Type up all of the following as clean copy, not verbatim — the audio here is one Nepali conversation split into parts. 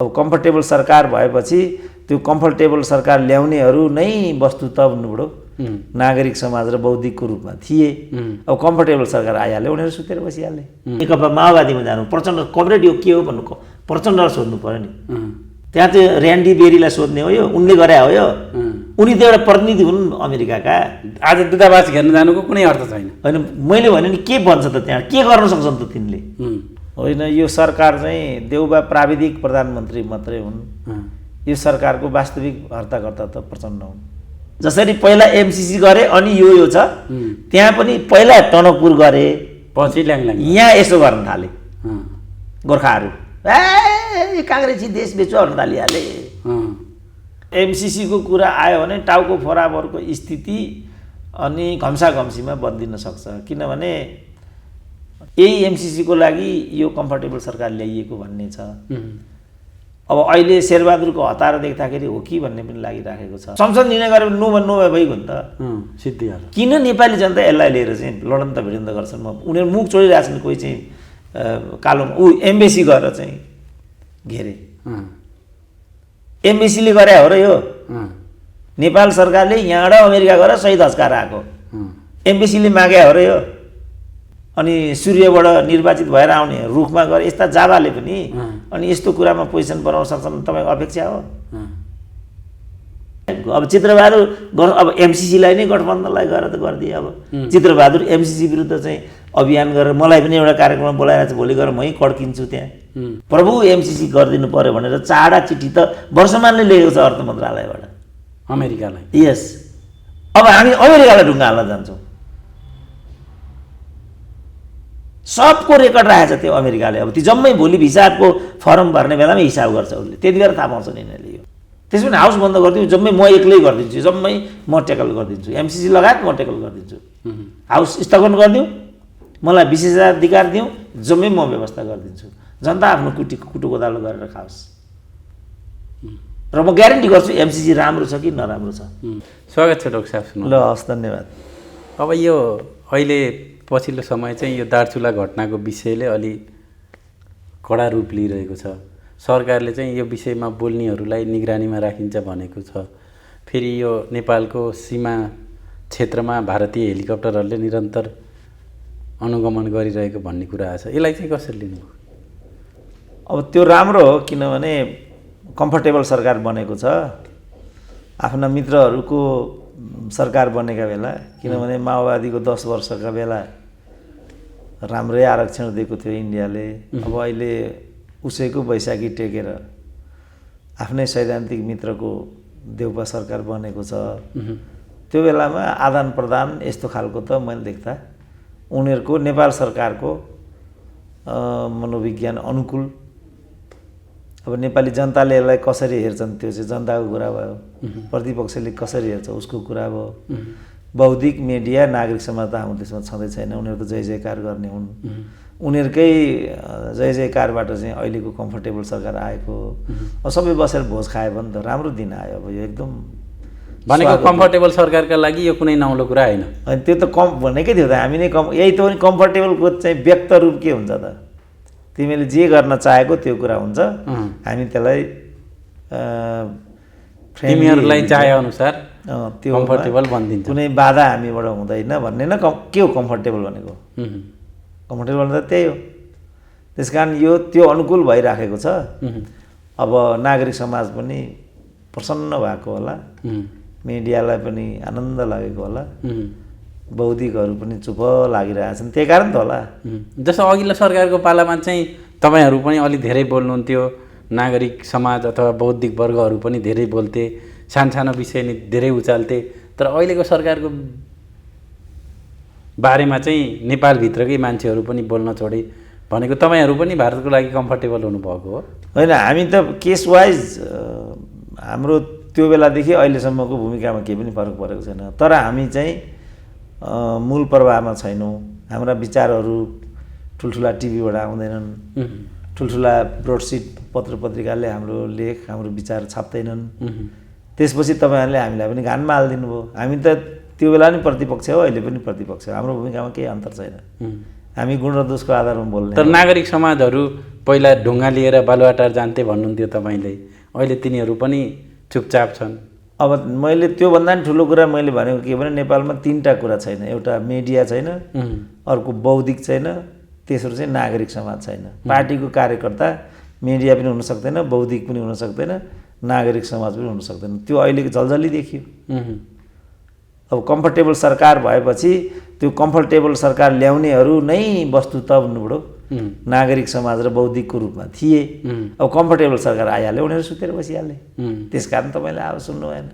अब कम्फर्टेबल सरकार भएपछि त्यो कम्फर्टेबल सरकार ल्याउनेहरू नै वस्तुतः भन्नुभयो नागरिक समाज र बौद्धिकको रूपमा थिए। अब कम्फर्टेबल सरकार आइहाल्यो, उनीहरू सुतेर बसिहाले। नेकपा माओवादीमा जानु प्रचण्ड कमरेड यो के हो भन्नु प्रचण्डलाई सोध्नु पर्यो नि। त्यहाँ चाहिँ ऱ्यान्डी बेरीलाई सोध्ने हो, यो उनले गरे हो, यो उनी त एउटा प्रतिनिधि हुन् अमेरिकाका। आज दूतावास घेर्न जानुको कुनै अर्थ छैन। होइन मैले भने नि के भन्छ त त्यहाँ के गर्न सक्छन् त तिनले? होइन यो सरकार चाहिँ देउबा प्राविधिक प्रधानमन्त्री मात्रै हुन्। यो सरकारको वास्तविक हर्ताकर्ता त प्रचण्ड हुन्। जसरी पहिला एमसिसी गरे अनि यो छ, त्यहाँ पनि पहिला टनकपुर गरे पछि ल्याङल्याङ यहाँ यसो गर्न थाले गोर्खाहरू, ए काङ्ग्रेसी देश बेच्यो भन्न थालिहाले। एमसिसीको कुरा आयो भने टाउको बराबरको स्थिति अनि घम्साघम्सीमा बदलिन सक्छ। किनभने यही एमसिसीको लागि यो कम्फर्टेबल सरकार ल्याइएको भन्ने छ। अब अहिले शेरबहादुरको हतार देख्दाखेरि हो कि भन्ने पनि लागिराखेको छ। संसद निर्णय गरेर नो भइगयो नि त सिद्धिहाल्यो। किन नेपाली जनता यसलाई लिएर चाहिँ लडन त भिडिन्द गर्छन्? उनीहरू मुख छोडिरहेछन्। कोही चाहिँ कालोमा एम्बेसी गरेर चाहिँ घेरे। एम्बेसीले गरे हो र यो? नेपाल सरकारले यहाँबाट अमेरिका गएर सही धस्काएर आएको एम्बेसीले मागे हो र यो? अनि सूर्यबाट निर्वाचित भएर आउने रुखमा गएर यस्ता जाबाले पनि अनि यस्तो कुरामा पोजिसन बनाउन सक्छन् तपाईँको अपेक्षा हो? अब चित्रबहादुर अब एमसिसीलाई नै गठबन्धनलाई गएर त गरिदिए। अब चित्रबहादुर एमसिसी विरुद्ध चाहिँ अभियान गरेर मलाई पनि एउटा कार्यक्रम बोलाएर भोलि गएर मै कड्किन्छु त्यहाँ, प्रभु एमसिसी गरिदिनु पर्यो भनेर चाडा चिठी त वर्षमानले लेखेको छ अर्थ मन्त्रालयबाट अमेरिकालाई। यस, अब हामी अमेरिकालाई ढुङ्गा हाल्न जान्छौँ। सबको रेकर्ड राखेको छ त्यो अमेरिकाले। अब ती जम्मै भोलि भिसाको फर्म भर्ने बेलामा हिसाब गर्छ उसले, त्यति बेला थाहा पाउँछ यिनीहरूले। यो त्यसो भने हाउस बन्द गरिदिउँ, जम्मै म एक्लै गरिदिन्छु, जम्मै म टेकल गरिदिन्छु, एमसिसी लगायत म टेकल गरिदिन्छु। हाउस स्थगन गरिदिउँ, मलाई विशेषाधिकार दिउँ, जम्मै म व्यवस्था गरिदिन्छु। जनता आफ्नो कुटो कोदालो गरेर खाओस् र म ग्यारेन्टी गर्छु एमसिसी राम्रो छ कि नराम्रो छ। स्वागत छ डाक्टर साहब। ल हस्, धन्यवाद। अब यो अहिले पछिल्लो समय चाहिँ यो दार्चुला घटनाको विषयले अलि कडा रूप लिइरहेको छ। सरकारले चाहिँ यो विषयमा बोल्नेहरूलाई निगरानीमा राखिन्छ भनेको छ। फेरि यो नेपालको सीमा क्षेत्रमा भारतीय हेलिकप्टरहरूले निरन्तर अनुगमन गरिरहेको भन्ने कुरा आएको छ। यसलाई चाहिँ कसरी लिनु? अब त्यो राम्रो हो, किनभने कम्फर्टेबल सरकार बनेको छ आफ्ना मित्रहरूको सरकार बनेका बेला। किनभने माओवादीको 10 वर्षका बेला राम्रै आरक्षण दिएको थियो इन्डियाले। अब अहिले उसैको बैशाखी टेकेर आफ्नै सैद्धान्तिक मित्रको देउपा सरकार बनेको छ। त्यो बेलामा आदान प्रदान यस्तो खालको त मैले देख्दा उनीहरूको नेपाल सरकारको मनोविज्ञान अनुकूल। अब नेपाली जनताले यसलाई कसरी हेर्छन् त्यो चाहिँ जनताको कुरा भयो, प्रतिपक्षले कसरी हेर्छ उसको कुरा भयो। बौद्धिक मिडिया नागरिक समाज त हाम्रो देशमा छँदै छैन, उनीहरू त जय जयकार गर्ने हुन्। उनीहरूकै जय जयकारबाट चाहिँ अहिलेको कम्फर्टेबल सरकार आएको। अब सबै बसेर भोज खायो भने त राम्रो दिन आयो। अब यो एकदम भनेको कम्फर्टेबल सरकारका लागि यो कुनै नौलो कुरा होइन। अनि त्यो त भनेकै थियो त हामी नै यही त पनि कम्फर्टेबलको चाहिँ व्यक्त रूप के हुन्छ त? तिमीले जे गर्न चाहेको त्यो कुरा हुन्छ, हामी त्यसलाई तिमीहरूलाई चाहे अनुसार त्यो कम्फर्टेबल बनिदिन्छ, कुनै बाधा हामीबाट हुँदैन भन्ने न। के हो कम्फर्टेबल भनेको? कम्फर्टेबल त त्यही हो। त्यस कारण यो त्यो अनुकूल भइराखेको छ। अब नागरिक समाज पनि प्रसन्न भएको होला, मिडियालाई पनि आनन्द लागेको होला, बौद्धिकहरू पनि चुप लागिरहेछन्, त्यही कारण त होला। जस्तो अघिल्लो सरकारको पालामा चाहिँ तपाईँहरू पनि अलि धेरै बोल्नुहुन्थ्यो, नागरिक समाज अथवा बौद्धिक वर्गहरू पनि धेरै बोल्थे, सानो विषय नि धेरै उचाल्थे। तर अहिलेको सरकारको बारेमा चाहिँ नेपालभित्रकै मान्छेहरू पनि बोल्न छोडे भनेको तपाईँहरू पनि भारतको लागि कम्फर्टेबल हुनुभएको हो? होइन, हामी त केस वाइज हाम्रो त्यो बेलादेखि अहिलेसम्मको भूमिकामा केही पनि फरक परेको छैन। तर हामी चाहिँ मूल प्रवाहमा छैनौँ। हाम्रा विचारहरू ठुल्ठुला टिभीबाट आउँदैनन्, ठुल्ठुला ब्रोडसिट पत्र पत्रिकाले हाम्रो लेख हाम्रो विचार छाप्दैनन्। त्यसपछि तपाईँहरूले हामीलाई पनि घानमा हालिदिनु भयो। हामी त त्यो बेला पनि प्रतिपक्ष हो, अहिले पनि प्रतिपक्ष हो। हाम्रो भूमिकामा केही अन्तर छैन। हामी गुण र दोषको आधारमा बोल्ने। तर नागरिक समाजहरू पहिला ढुङ्गा लिएर बालुवाटार जान्थे भन्नुहुन्थ्यो तपाईँले, अहिले तिनीहरू पनि चुपचाप छन्। अब मैले त्योभन्दा पनि ठुलो कुरा मैले भनेको के भने नेपालमा 3टा कुरा छैन। एउटा मिडिया छैन, अर्को बौद्धिक छैन, तेस्रो चाहिँ नागरिक समाज छैन। पार्टीको कार्यकर्ता मिडिया पनि हुन सक्दैन, बौद्धिक पनि हुन सक्दैन, नागरिक समाज पनि हुन सक्दैन। त्यो अहिलेको झल्झली देखियो। अब कम्फर्टेबल सरकार भएपछि त्यो कम्फर्टेबल सरकार ल्याउनेहरू नै वस्तुतः भन्नुभयो नागरिक समाज र बौद्धिकको रूपमा थिए। अब कम्फर्टेबल सरकार आइहाल्यो, उनीहरू सुतेर बसिहाले। त्यसकारण तपाईँले आवाज सुन्नु भएन।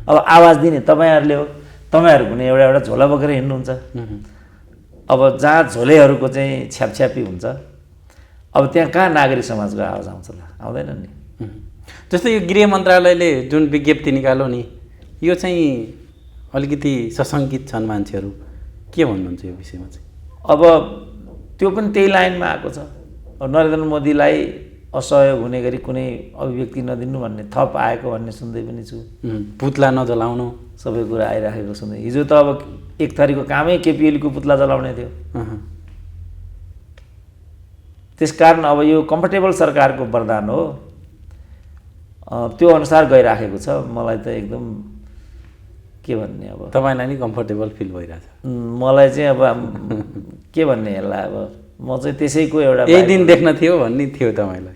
अब आवाज दिने तपाईँहरूले हो। तपाईँहरू पनि एउटा एउटा झोला बोकेर हिँड्नुहुन्छ। अब जहाँ झोलेहरूको चाहिँ छ्यापछ्यापी हुन्छ, अब त्यहाँ कहाँ नागरिक समाजको आवाज आउँछ ल? आउँदैन नि। जस्तै यो गृह मन्त्रालयले जुन विज्ञप्ति निकाल्यो नि, यो चाहिँ अलिकति सशङ्कित छन् मान्छेहरू, के भन्नुहुन्छ यो विषयमा चाहिँ? अब त्यो पनि त्यही लाइनमा आएको छ। अब नरेन्द्र मोदीलाई असहयोग हुने गरी कुनै अभिव्यक्ति नदिनु भन्ने थप आएको भन्ने सुन्दै पनि छु। पुतला नजलाउनु सबै कुरा आइराखेको सुन्दै। हिजो त अब एक थरीको कामै केपिएलको पुतला जलाउने थियो। त्यसकारण अब यो कम्फर्टेबल सरकारको वरदान हो, त्यो अनुसार गइराखेको छ। मलाई त एकदम के भन्ने, अब तपाईँलाई नि कम्फर्टेबल फिल भइरहेछ? मलाई चाहिँ अब के भन्ने यसलाई, अब म चाहिँ त्यसैको एउटा यही दिन देख्न थियो भन्ने थियो तपाईँलाई?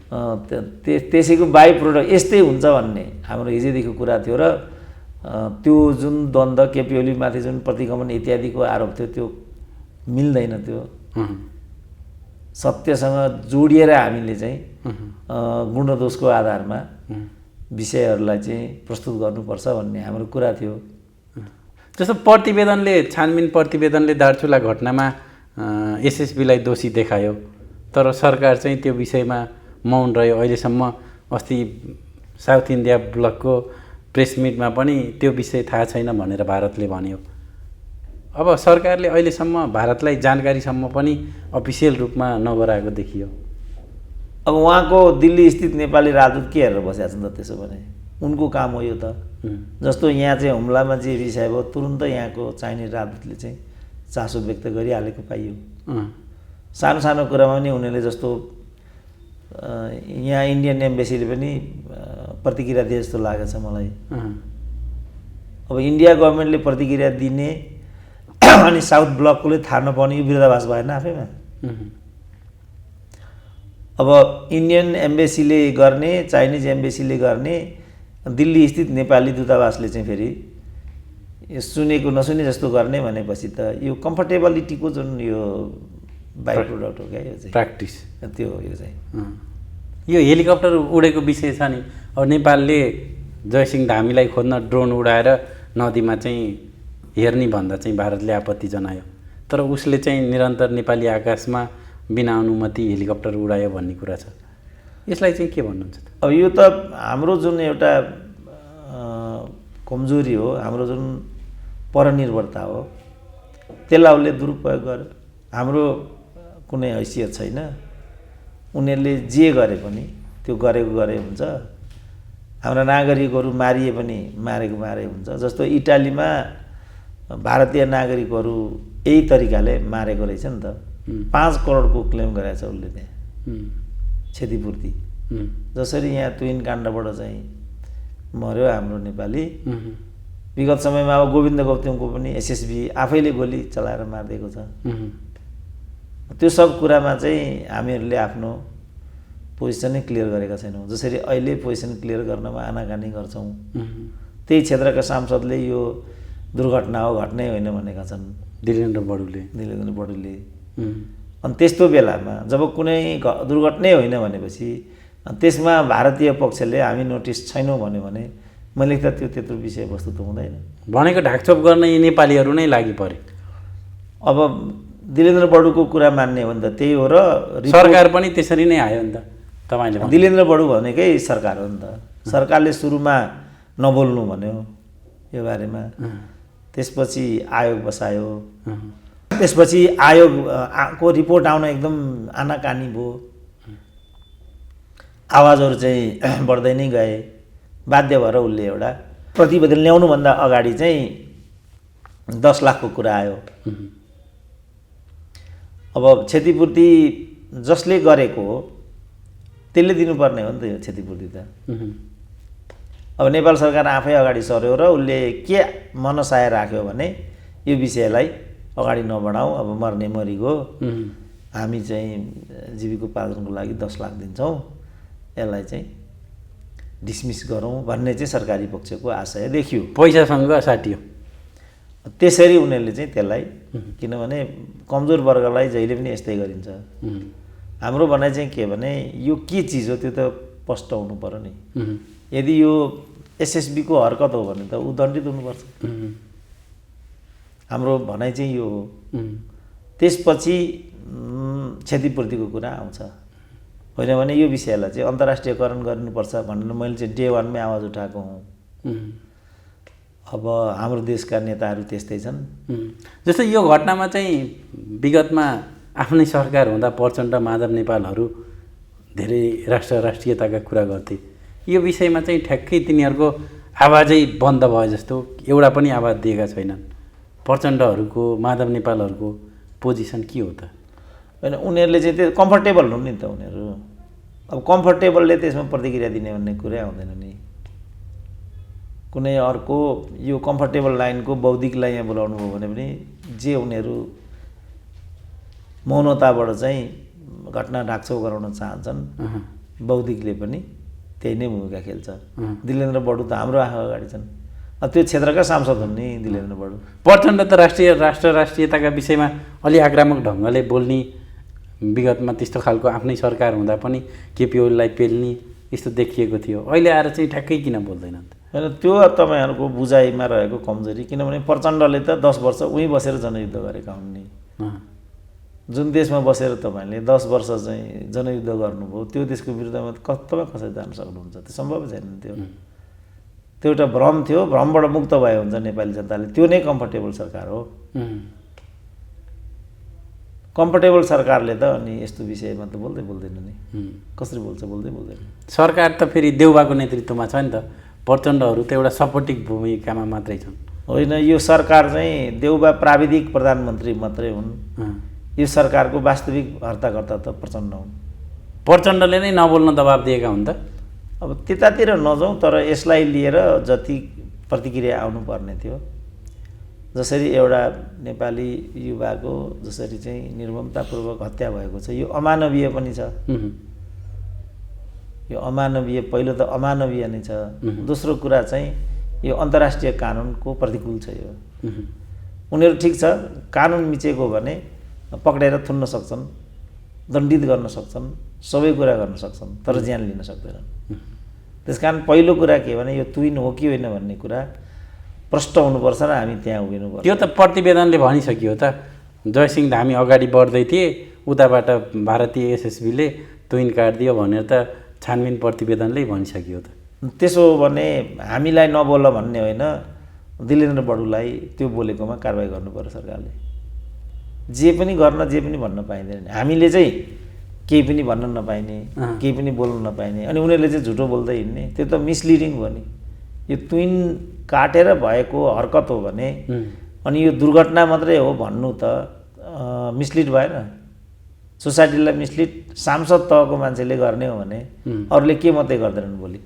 त्यसैको बाई प्रोडक्ट यस्तै हुन्छ भन्ने हाम्रो हिजोदेखि कुरा थियो। र त्यो जुन द्वन्द्व केपिओलीमाथि जुन प्रतिगमन इत्यादिको आरोप थियो, त्यो मिल्दैन। त्यो सत्यसँग जोडिएर हामीले चाहिँ गुणदोषको आधारमा विषयहरूलाई चाहिँ प्रस्तुत गर्नुपर्छ भन्ने हाम्रो कुरा थियो। जस्तो प्रतिवेदनले, छानबिन प्रतिवेदनले दार्चुला घटनामा एसएसबीलाई दोषी देखायो, तर सरकार चाहिँ त्यो विषयमा मौन रह्यो अहिलेसम्म। अस्ति साउथ इन्डिया ब्लकको प्रेस मिटमा पनि त्यो विषय थाहा छैन भनेर भारतले भन्यो। अब सरकारले अहिलेसम्म भारतलाई जानकारीसम्म पनि अफिसियल रूपमा नगराएको देखियो। अब उहाँको दिल्ली स्थित नेपाली राजदूत के हेरेर बसेका छन् त? त्यसो भने उनको काम हो यो त। जस्तो यहाँ चाहिँ हुम्लामा जे विषय भयो, तुरुन्त यहाँको चाहिने राजदूतले चाहिँ चासो व्यक्त गरिहालेको पाइयो। सानो सानो कुरामा पनि उनीहरूले, जस्तो यहाँ इन्डियन एम्बेसीले पनि प्रतिक्रिया दिए जस्तो लागेको छ मलाई। अब इन्डिया गभर्मेन्टले प्रतिक्रिया दिने अनि साउथ ब्लककोले थाहा नपाउने, यो विरोधाभास भएन आफैमा? अब इन्डियन एम्बेसीले गर्ने, चाइनिज एम्बेसीले गर्ने, दिल्ली स्थित नेपाली दूतावासले चाहिँ फेरि यो सुनेको नसुने जस्तो गर्ने भनेपछि त यो कम्फर्टेबिलिटीको जुन यो बाई प्रोडक्ट हो क्या, यो चाहिँ प्र्याक्टिस त्यो हो। यो चाहिँ यो हेलिकप्टर उडेको विषय छ नि। अब नेपालले जयसिंह धामीलाई खोज्न ड्रोन उडाएर नदीमा चाहिँ हेर्ने भन्दा चाहिँ भारतले आपत्ति जनायो, तर उसले चाहिँ निरन्तर नेपाली आकाशमा बिना अनुमति हेलिकप्टर उडायो भन्ने कुरा छ। यसलाई चाहिँ के भन्नुहुन्छ त? अब यो त हाम्रो जुन एउटा कमजोरी हो, हाम्रो जुन परनिर्भरता हो, त्यसलाई उसले दुरुपयोग गर्यो। हाम्रो कुनै हैसियत छैन। उनीहरूले जे गरे पनि त्यो गरेको गरे हुन्छ। हाम्रा नागरिकहरू मारिए पनि मारेको मारे हुन्छ। जस्तो इटालीमा भारतीय नागरिकहरू यही तरिकाले मारेको रहेछ नि त। 5 करोडको क्लेम गरेको छ उसले त्यहाँ क्षतिपूर्ति। जसरी यहाँ ट्विन काण्डबाट चाहिँ मर्यो हाम्रो नेपाली, विगत समयमा अब गोविन्द गौतमको पनि एसएसबी आफैले गोली चलाएर मारिदिएको छ। त्यो सब कुरामा चाहिँ हामीहरूले आफ्नो पोजिसनै क्लियर गरेका छैनौँ। जसरी अहिले पोजिसन क्लियर गर्नमा आनाकानी गर्छौँ, त्यही क्षेत्रका सांसदले यो दुर्घटना हो, घट्नै होइन भनेका छन् दिलेन्द्र बडुले। अनि त्यस्तो बेलामा जब कुनै दुर्घटनै होइन भनेपछि त्यसमा भारतीय पक्षले हामी नोटिस छैनौँ भन्यो भने मैले त त्यो त्यत्रो विषयवस्तु त हुँदैन। भनेको ढाकछोप गर्न यी नेपालीहरू नै लागि परे। अब दिलेन्द्र बडुको कुरा मान्ने हो नि त, त्यही हो। र सरकार पनि त्यसरी नै आयो नि त। तपाईँले दिलेन्द्र बडु भनेकै सरकार हो नि त। सरकारले सुरुमा नबोल्नु भन्यो यो बारेमा, त्यसपछि आयोग बसायो, त्यसपछि आयोगको रिपोर्ट आउन एकदम आनाकानी भयो, आवाजहरू चाहिँ बढ्दै नै गए। बाध्य भएर उसले एउटा प्रतिवेदन ल्याउनुभन्दा अगाडि चाहिँ 10 लाखको कुरा आयो। अब क्षतिपूर्ति जसले गरेको हो त्यसले दिनुपर्ने हो नि त यो क्षतिपूर्ति त। उहुँ। अब नेपाल सरकार आफै अगाडि सर्यो र उसले के मनसाय राख्यो भने यो विषयलाई अगाडि नबढाउँ, अब मर्ने मरिगयो, हामी चाहिँ जीविकोपार्जनको लागि 10 लाख दिन्छौँ, यसलाई चाहिँ डिसमिस गरौँ भन्ने चाहिँ सरकारी पक्षको आशय देखियो। पैसासँग साटियो। त्यसरी उनीहरूले चाहिँ त्यसलाई, किनभने कमजोर वर्गलाई जहिले पनि यस्तै गरिन्छ। हाम्रो भनाइ चाहिँ के भने यो के चिज हो त्यो त स्पष्ट हुनु पर्यो नि। यदि यो एसएसबीको हरकत हो भने त ऊ दण्डित हुनुपर्छ। हाम्रो भनाइ चाहिँ यो हो। त्यसपछि क्षतिपूर्तिको कुरा आउँछ। होइन भने यो विषयलाई चाहिँ अन्तर्राष्ट्रियकरण गर्नुपर्छ भनेर मैले चाहिँ डे 1 मै आवाज उठाएको हुँ। अब हाम्रो देशका नेताहरू त्यस्तै छन्। जस्तै यो घटनामा चाहिँ विगतमा आफ्नै सरकार हुँदा प्रचण्ड माधव नेपालहरू धेरै राष्ट्रियताका कुरा गर्थे। यो विषयमा चाहिँ ठ्याक्कै तिनीहरूको आवाजै बन्द भयो जस्तो, एउटा पनि आवाज दिएका छैनन्। प्रचण्डहरूको माधव नेपालहरूको पोजिसन के हो त? होइन, उनीहरूले चाहिँ त्यो कम्फर्टेबल हुन् नि त उनीहरू। अब कम्फर्टेबलले त्यसमा प्रतिक्रिया दिने भन्ने कुरै आउँदैन नि। कुनै अर्को यो कम्फर्टेबल लाइनको बौद्धिकलाई यहाँ बोलाउनु भयो भने पनि जे उनीहरू मौनताबाट चाहिँ घटना ढाकछोप गराउन चाहन्छन्, बौद्धिकले पनि त्यही नै भूमिका खेल्छ। दिलेन्द्र बडु त हाम्रो आँखा अगाडि छन्। त्यो क्षेत्रका सांसद हुन् नि दिलेन्द्र बडु। प्रचण्ड त राष्ट्रियताका विषयमा अलि आक्रामक ढङ्गले बोल्ने, विगतमा त्यस्तो खालको आफ्नै सरकार हुँदा पनि केपी ओलीलाई पेल्ने यस्तो देखिएको थियो। अहिले आएर चाहिँ ठ्याक्कै किन बोल्दैनन् त? होइन, त्यो तपाईँहरूको बुझाइमा रहेको कमजोरी। किनभने प्रचण्डले त 10 वर्ष उहीँ बसेर जनयुद्ध गरेका हुन् नि। जुन देशमा बसेर तपाईँले 10 वर्ष चाहिँ जनयुद्ध गर्नुभयो, त्यो देशको विरुद्धमा तपाईँ कसरी जान सक्नुहुन्छ? त्यो सम्भव छैन। त्यो एउटा भ्रम थियो। भ्रमबाट मुक्त भयो हुन्छ नेपाली जनताले। त्यो नै कम्फर्टेबल सरकार हो। कम्फर्टेबल सरकारले त अनि यस्तो विषयमा त बोल्दैन नि। कसरी बोल्छ? बोल्दैन। सरकार त फेरि देउबाको नेतृत्वमा छ नि त। प्रचण्डहरू त एउटा सपोर्टिभ भूमिकामा मात्रै छन्। होइन, यो सरकार चाहिँ देउबा प्राविधिक प्रधानमन्त्री मात्रै हुन्। यो सरकारको वास्तविक हर्ताकर्ता त प्रचण्ड हुन्। प्रचण्डले नै नबोल्न दबाब दिएका हुन् त। अब त्यतातिर नजाउँ, तर यसलाई लिएर जति प्रतिक्रिया आउनुपर्ने थियो, जसरी एउटा नेपाली युवाको जसरी चाहिँ निर्ममतापूर्वक हत्या भएको छ, यो अमानवीय पनि छ। यो अमानवीय, पहिलो त अमानवीय नै छ। दोस्रो कुरा चाहिँ यो अन्तर्राष्ट्रिय कानुनको प्रतिकूल छ। यो उनीहरू ठिक छ, कानुन मिचेको भने पक्रेर थुन्न सक्छन्, दण्डित गर्न सक्छन्, सबै कुरा गर्न सक्छन्, तर ज्यान लिन सक्दैनन्। त्यसकारण पहिलो कुरा के भने यो तुइन हो कि होइन भन्ने कुरा प्रष्ट हुनुपर्छ र हामी त्यहाँ उभिनुपर्छ। त्यो त प्रतिवेदनले भनिसक्यो त। जयसिंह धामी अगाडि बढ्दै थिए, उताबाट भारतीय एसएसबीले तुइन काटिदियो भनेर त छानबिन प्रतिवेदनले भनिसक्यो त। त्यसो हो भने हामीलाई नबोल भन्ने होइन, दिलेन्द्र बडुलाई त्यो बोलेकोमा कारबाही गर्नु पर्यो सरकारले। जे पनि गर्न, जे पनि भन्न पाइँदैन। हामीले चाहिँ केही पनि भन्न नपाइने, केही पनि बोल्न नपाइने, अनि उनीहरूले चाहिँ झुटो बोल्दै हिँड्ने, त्यो त मिसलिडिङ भयो नि। यो तुइन काटेर भएको हरकत हो भने अनि यो दुर्घटना मात्रै हो भन्नु त मिसलिड भएन? सोसाइटीलाई मिसलिड सांसद तहको मान्छेले गर्ने हो भने अरूले के मात्रै गर्दैनन् भोलि?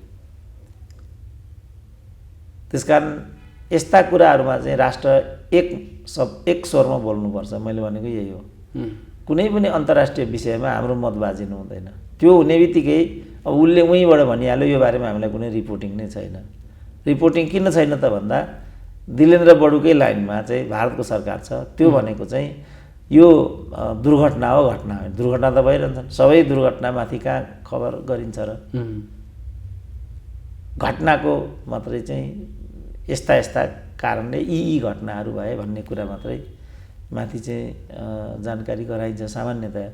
त्यसकारण यस्ता कुराहरूमा चाहिँ राष्ट्र एक स्वरमा बोल्नुपर्छ। मैले भनेको यही हो। कुनै पनि अन्तर्राष्ट्रिय विषयमा हाम्रो मत बाजिनु हुँदैन। त्यो हुने बित्तिकै अब उसले उहीँबाट भनिहाल्यो यो बारेमा हामीलाई कुनै रिपोर्टिङ नै छैन। रिपोर्टिङ किन छैन त भन्दा दिलेन्द्र बडुकै लाइनमा चाहिँ भारतको सरकार छ। त्यो भनेको चाहिँ यो दुर्घटना हो, घटना हो। दुर्घटना त भइरहन्छन्, सबै दुर्घटनामाथि कहाँ खबर गरिन्छ र? घटनाको मात्रै चाहिँ यस्ता कारणले यी घटनाहरू भए भन्ने कुरा मात्रै माथि चाहिँ जानकारी गराइन्छ सामान्यतया।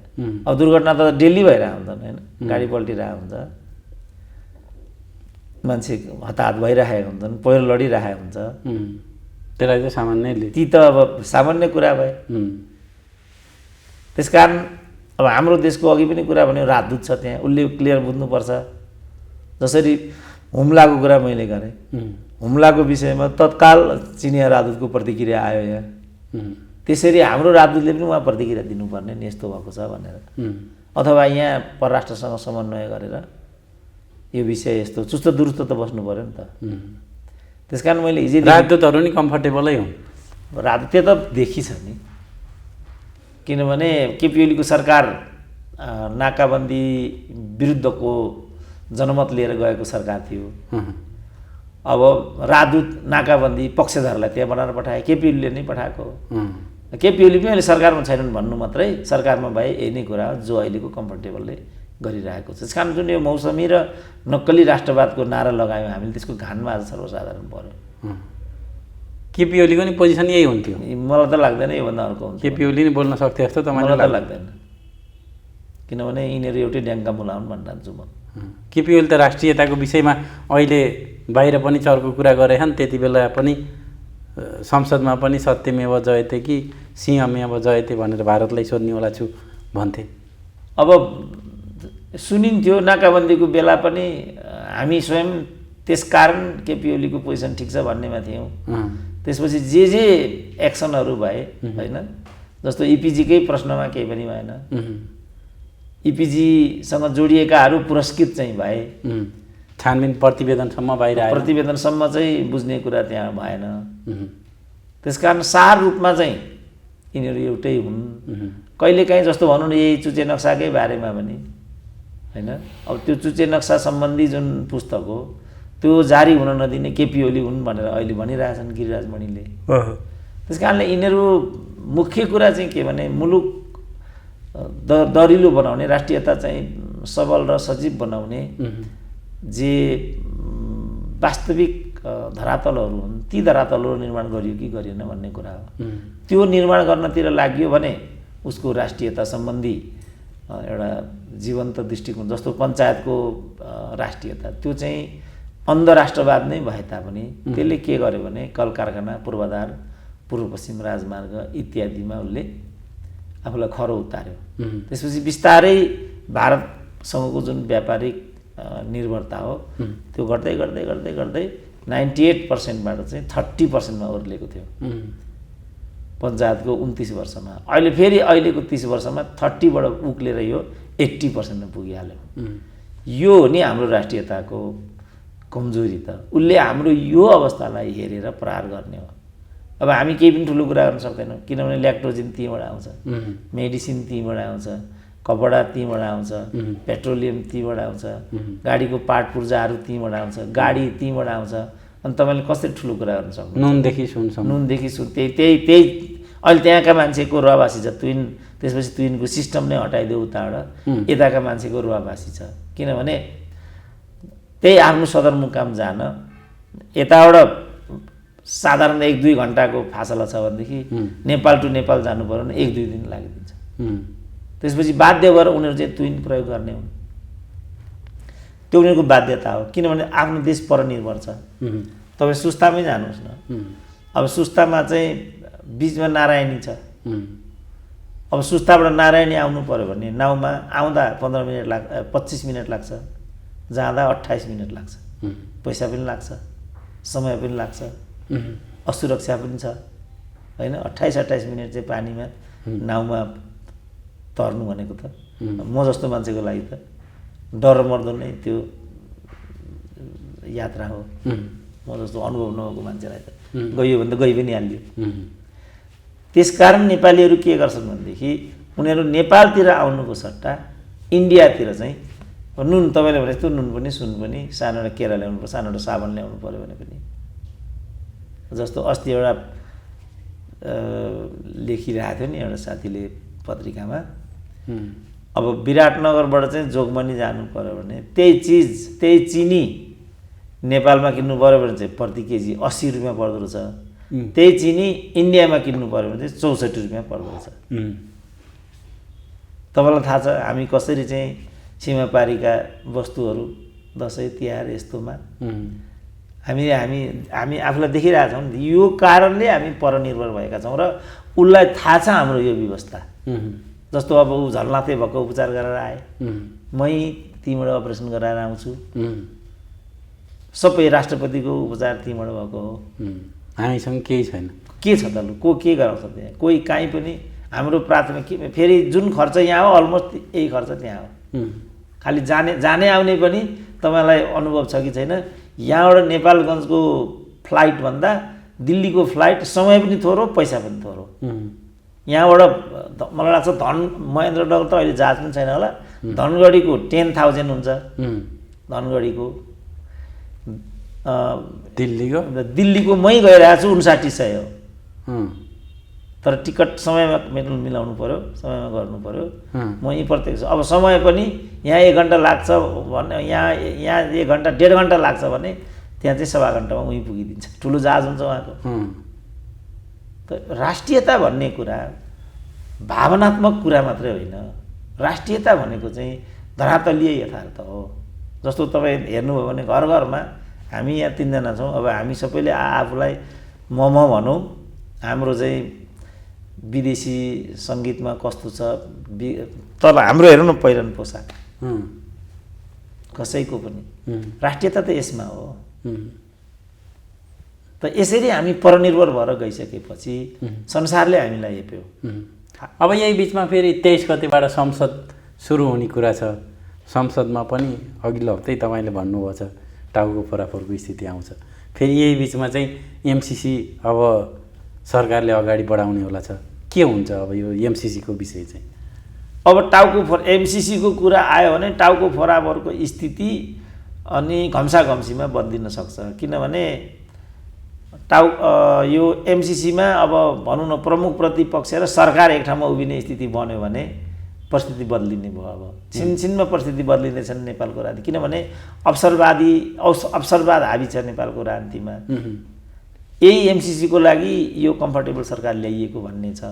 अब दुर्घटना त डेली भइरहेको हुन्छन् होइन, गाडी पल्टिरहेको हुन्छ, मान्छे हताहत भइरहेका हुन्छन्, पहिरो लडिरहेको हुन्छ। त्यसलाई चाहिँ सामान्य, ती त अब सामान्य कुरा भए। त्यसकारण अब हाम्रो देशको अघि पनि कुरा भन्यो, राजदूत छ त्यहाँ, उसले क्लियर बुझ्नुपर्छ। जसरी हुम्लाको कुरा मैले गरेँ, हुम्लाको विषयमा तत्काल चिनिया राजदूतको प्रतिक्रिया आयो यहाँ। त्यसरी हाम्रो राजदूतले पनि उहाँ प्रतिक्रिया दिनुपर्ने नि, यस्तो भएको छ भनेर। अथवा यहाँ परराष्ट्रसँग समन्वय गरेर यो विषय यस्तो चुस्त दुरुस्त त बस्नु पऱ्यो नि त। त्यसकारण मैले हिजै राजदूतहरू नि कम्फर्टेबलै हुन्। त्यो त देखिछ नि, किनभने केपी ओलीको सरकार नाकाबन्दी विरुद्धको जनमत लिएर गएको सरकार थियो। अब राजदूत नाकाबन्दी पक्षधरलाई त्यहाँ बनाएर पठाए, केपी ओलीले नै पठाएको। केपी ओली पनि अहिले सरकारमा छैनन् भन्नु मात्रै, सरकारमा भए यही नै कुरा हो जो अहिलेको कम्फर्टेबलले गरिरहेको छ। त्यस कारण जुन यो मौसमी र नक्कली राष्ट्रवादको नारा लगायौँ हामीले, त्यसको घानमा आज सर्वसाधारण पर्यो। केपी ओलीको नि पोजिसन यही हुन्थ्यो? मलाई त लाग्दैन योभन्दा अर्को हुन्छ। केपी ओली नि बोल्न सक्थ्यो जस्तो तपाईँलाई मलाई त लाग्दैन, किनभने यिनीहरू एउटै ड्याङ्का मुलाउन् भनिरहन्छु म। केपी ओली त राष्ट्रियताको विषयमा अहिले बाहिर पनि चर्को कुरा गरेछन्, त्यति बेला पनि संसदमा पनि सत्यमेव जयते कि सिंहमेव जयते भनेर भारतलाई सोध्नेवाला छु भन्थे। अब सुनिन्थ्यो नाकाबन्दीको बेला पनि हामी स्वयं त्यसकारण केपी ओलीको पोजिसन ठिक छ भन्नेमा थियौँ। त्यसपछि जे एक्सनहरू भए होइन, जस्तो इपिजीकै प्रश्नमा केही पनि भएन, इपिजीसँग जोडिएकाहरू पुरस्कृत चाहिँ भए, छानबिन प्रतिवेदनसम्म बाहिर आयो, प्रतिवेदनसम्म चाहिँ बुझ्ने कुरा त्यहाँ भएन। त्यसकारण सार रूपमा चाहिँ यिनीहरू एउटै हुन्। कहिलेकाहीँ जस्तो भनौँ न यही चुचे नक्साकै बारेमा पनि होइन, अब त्यो चुचे नक्सा सम्बन्धी जुन पुस्तक हो त्यो जारी हुन नदिने केपी ओली हुन् भनेर अहिले भनिरहेछन् गिरिराज मणिले। त्यस कारणले यिनीहरू मुख्य कुरा चाहिँ के भने मुलुक दरिलो बनाउने, राष्ट्रियता चाहिँ सबल र सजीव बनाउने जे वास्तविक धरातलहरू हुन् ती धरातलहरू निर्माण गरियो कि गरिएन भन्ने कुरा हो। त्यो निर्माण गर्नतिर लाग्यो भने उसको राष्ट्रियता सम्बन्धी एउटा जीवन्त दृष्टिकोण, जस्तो पञ्चायतको राष्ट्रियता, त्यो चाहिँ अन्ध राष्ट्रवाद नै भए तापनि त्यसले के गर्यो भने कल कारखाना, पूर्वाधार, पूर्व पश्चिम राजमार्ग इत्यादिमा उसले आफूलाई खरो उतार्यो। त्यसपछि बिस्तारै भारतसँगको जुन व्यापारिक निर्भरता हो त्यो गर्दै गर्दै गर्दै गर्दै 98%बाट चाहिँ 30%मा ओर्लेको थियो पञ्चायतको 29 वर्षमा। अहिले फेरि अहिलेको 30 वर्षमा 30बाट उक्लेर यो 80%मा पुगिहाल्यो। यो हो नि हाम्रो राष्ट्रियताको कमजोरी त। उसले हाम्रो यो अवस्थालाई हेरेर प्रहार गर्ने हो। अब हामी केही पनि ठुलो कुरा गर्न सक्दैनौँ, किनभने ल्याक्टोजिन त्यहीँबाट आउँछ, मेडिसिन त्यहीँबाट आउँछ, कपडा त्यहीँबाट आउँछ, पेट्रोलियम त्यहीँबाट आउँछ, गाडीको पार्ट पुर्जाहरू त्यहीँबाट आउँछ, गाडी त्यहीँबाट आउँछ। अनि तपाईँले कसरी ठुलो कुरा गर्न सक्नुहुन्छ? नुनदेखि सुनसम्म, नुनदेखि सुन त्यही अहिले त्यहाँका मान्छेको रुवाबासी छ। तुइन त्यसपछि तुइनको सिस्टम नै हटाइदियो उताबाट, यताका मान्छेको रुवाबासी छ। किनभने त्यही आफ्नो सदरमुकाम जान यताबाट साधारण 1-2 घन्टाको फासला छ भनेदेखि नेपाल टु नेपाल जानु पर्यो भने 1-2 दिन लागिदिन्छ। त्यसपछि बाध्य भएर उनीहरू चाहिँ तुइन प्रयोग गर्ने हुन्। त्यो उनीहरूको बाध्यता हो, किनभने आफ्नो देश परनिर्भर छ। तपाईँ सुस्तामै जानुहोस् न, अब सुस्तामा चाहिँ बिचमा नारायणी छ। अब सुस्ताबाट नारायणी आउनु पर्यो भने नाउमा आउँदा 15 मिनट 25 मिनट लाग्छ, जाँदा 28 मिनट लाग्छ। पैसा पनि लाग्छ, समय पनि लाग्छ, असुरक्षा पनि छ होइन। 28 मिनट चाहिँ पानीमा नाउमा तर्नु भनेको त म जस्तो मान्छेको लागि त डर मर्दो नै त्यो यात्रा हो। म जस्तो अनुभव नभएको मान्छेलाई त गयो भने त गइ पनि हाल्यो। त्यसकारण नेपालीहरू के गर्छन् भनेदेखि उनीहरू नेपालतिर आउनुको सट्टा इन्डियातिर चाहिँ नुन, तपाईँले भने जस्तो नुन पनि सुन पनि, सानो एउटा केरा ल्याउनु पर्यो, सानो एउटा साबुन ल्याउनु पऱ्यो भने पनि। जस्तो अस्ति एउटा लेखिरहेको थियो नि एउटा साथीले पत्रिकामा, अब विराटनगरबाट चाहिँ जोगमनी जानु पऱ्यो भने त्यही चिनी नेपालमा किन्नु पऱ्यो भने चाहिँ प्रति केजी 80 रुपियाँ पर्दो रहेछ। त्यही चिनी इन्डियामा किन्नु पऱ्यो भने चाहिँ 64 रुपियाँ पर्दो रहेछ। तपाईँलाई थाहा छ हामी कसरी चाहिँ सीमापारीका वस्तुहरू दसैँ तिहार यस्तोमा हामी हामी हामी आफूलाई देखिरहेछौँ। यो कारणले हामी परनिर्भर भएका छौँ र उसलाई थाहा छ हाम्रो यो व्यवस्था। जस्तो अब ऊ झलनाथे भएको उपचार गरेर आए, मै तीबाट अपरेसन गराएर आउँछु, सबै राष्ट्रपतिको उपचार तीबाट भएको हो। हामीसँग केही छैन। के छ त लु, को के गराउँछ त्यहाँ? कोही काहीँ पनि हाम्रो प्राथमिक फेरि जुन खर्च यहाँ हो अलमोस्ट यही खर्च त्यहाँ हो। खालि जाने आउने पनि तपाईँलाई अनुभव छ कि छैन, यहाँबाट नेपालगञ्जको फ्लाइटभन्दा दिल्लीको फ्लाइट समय पनि थोरो पैसा पनि थोरो। यहाँबाट मलाई लाग्छ महेन्द्रनगर त अहिले जहाज पनि छैन होला, धनगढीको 10,000 हुन्छ धनगढीको। दिल्लीको मै गइरहेको छु 5900 हो। तर टिकट समयमा मिलाउनु पऱ्यो, समयमा गर्नु पऱ्यो। म यहीँ प्रत्यक्ष अब समय पनि यहाँ 1 घन्टा लाग्छ भने यहाँ 1 घन्टा 1.5 घन्टा लाग्छ भने त्यहाँ चाहिँ 1.25 घन्टामा उहीँ पुगिदिन्छ। ठुलो जहाज हुन्छ उहाँको। त राष्ट्रियता भन्ने कुरा भावनात्मक कुरा मात्रै होइन, राष्ट्रियता भनेको चाहिँ धरातलीय यथार्थ हो। जस्तो तपाईँ हेर्नुभयो भने घर घरमा हामी यहाँ 3 जना छौँ, अब हामी सबैले आफूलाई म भनौँ, हाम्रो चाहिँ विदेशी सङ्गीतमा कस्तो छ, तब हाम्रो हेर्नु न पहिरन पोसाक कसैको पनि राष्ट्रियता त यसमा हो। त यसरी हामी परनिर्भर भएर गइसकेपछि संसारले हामीलाई हेप्यो। अब यही बिचमा फेरि 23 गतेबाट संसद सुरु हुने कुरा छ। संसदमा पनि अघिल्लो हप्तै तपाईँले भन्नुभएको छ टाउको फराफरको स्थिति आउँछ। फेरि यही बिचमा चाहिँ एमसिसी अब सरकारले अगाडि बढाउने होला छ। के हुन्छ अब यो एमसिसीको विषय चाहिँ? अब एमसिसीको कुरा आयो भने टाउको फराफरको स्थिति अनि घम्साघम्सीमा बदलिन सक्छ। किनभने यो एमसिसीमा अब भनौँ न प्रमुख प्रतिपक्ष र सरकार एक ठाउँमा उभिने स्थिति बन्यो भने परिस्थिति बदलिने भयो। अब छिनछिनमा परिस्थिति बदलिँदैछन् नेपालको राजनीति। किनभने अवसरवाद हावी छ नेपालको राजनीतिमा। यही एमसिसीको लागि यो कम्फर्टेबल सरकार ल्याइएको भन्ने छ।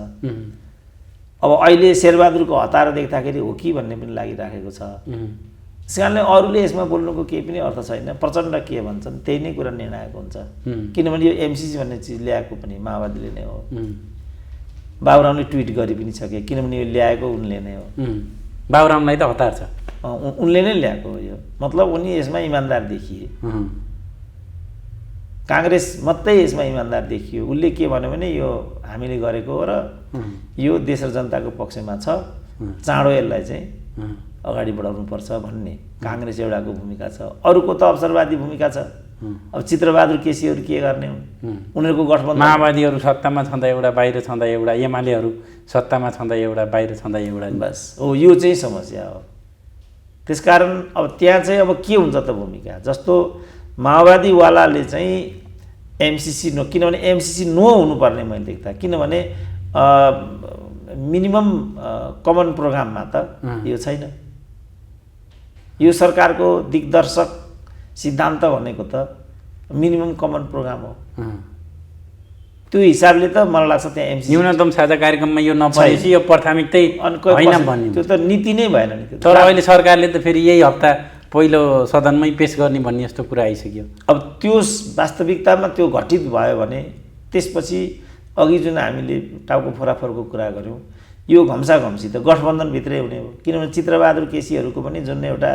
अब अहिले शेरबहादुरको हतार देख्दाखेरि हो कि भन्ने पनि लागिराखेको छ। त्यस कारणले अरूले यसमा बोल्नुको केही पनि अर्थ छैन। प्रचण्ड के भन्छन् त्यही नै कुरा निर्णायक हुन्छ। किनभने यो एमसिसी भन्ने चिज ल्याएको पनि माओवादीले नै हो। बाबुरामले ट्विट गरि पनि सके, किनभने यो ल्याएको उनले नै हो। बाबुरामलाई त हतार छ, उनले नै ल्याएको हो। यो मतलब उनी यसमा इमान्दार देखिए। काङ्ग्रेस मात्रै यसमा इमान्दार देखियो। उसले के भन्यो भने यो हामीले गरेको हो र यो देश र जनताको पक्षमा छ, चाँडो यसलाई चाहिँ अगाडि बढाउनुपर्छ भन्ने काङ्ग्रेस एउटाको भूमिका छ। अरूको त अवसरवादी भूमिका छ। अब चित्रबहादुर केसीहरू के गर्ने हुन्? उनीहरूको गठबन्धन माओवादीहरू सत्तामा छँदा एउटा, बाहिर छँदा एउटा, एमालेहरू सत्तामा छँदा एउटा, बाहिर छँदा एउटा। बस हो, यो चाहिँ समस्या हो। त्यसकारण अब त्यहाँ चाहिँ अब के हुन्छ त भूमिका? जस्तो माओवादीवालाले चाहिँ एमसिसी नो, किनभने एमसिसी नो हुनुपर्ने मैले देख्दा। किनभने मिनिमम कमन प्रोग्राममा त यो छैन। यो सरकारको दिग्दर्शक सिद्धान्त भनेको त मिनिमम कमन प्रोग्राम हो। त्यो हिसाबले त मलाई लाग्छ त्यहाँ एमसिसी न्यूनतम साझा कार्यक्रममा यो नपरेपछि यो प्राथमिकतै होइन भन्ने। त्यो त नीति नै भएन नि। तर अहिले सरकारले त फेरि यही हप्ता पहिलो सदनमै पेश गर्ने भन्ने यस्तो कुरा आइसक्यो। अब त्यो वास्तविकतामा त्यो घटित भयो भने त्यसपछि अघि जुन हामीले टाउको फोराफोरको कुरा गऱ्यौँ, यो घम्साघम्सी त गठबन्धनभित्रै हुने हो। किनभने चित्रबहादुर केसीहरूको पनि जुन एउटा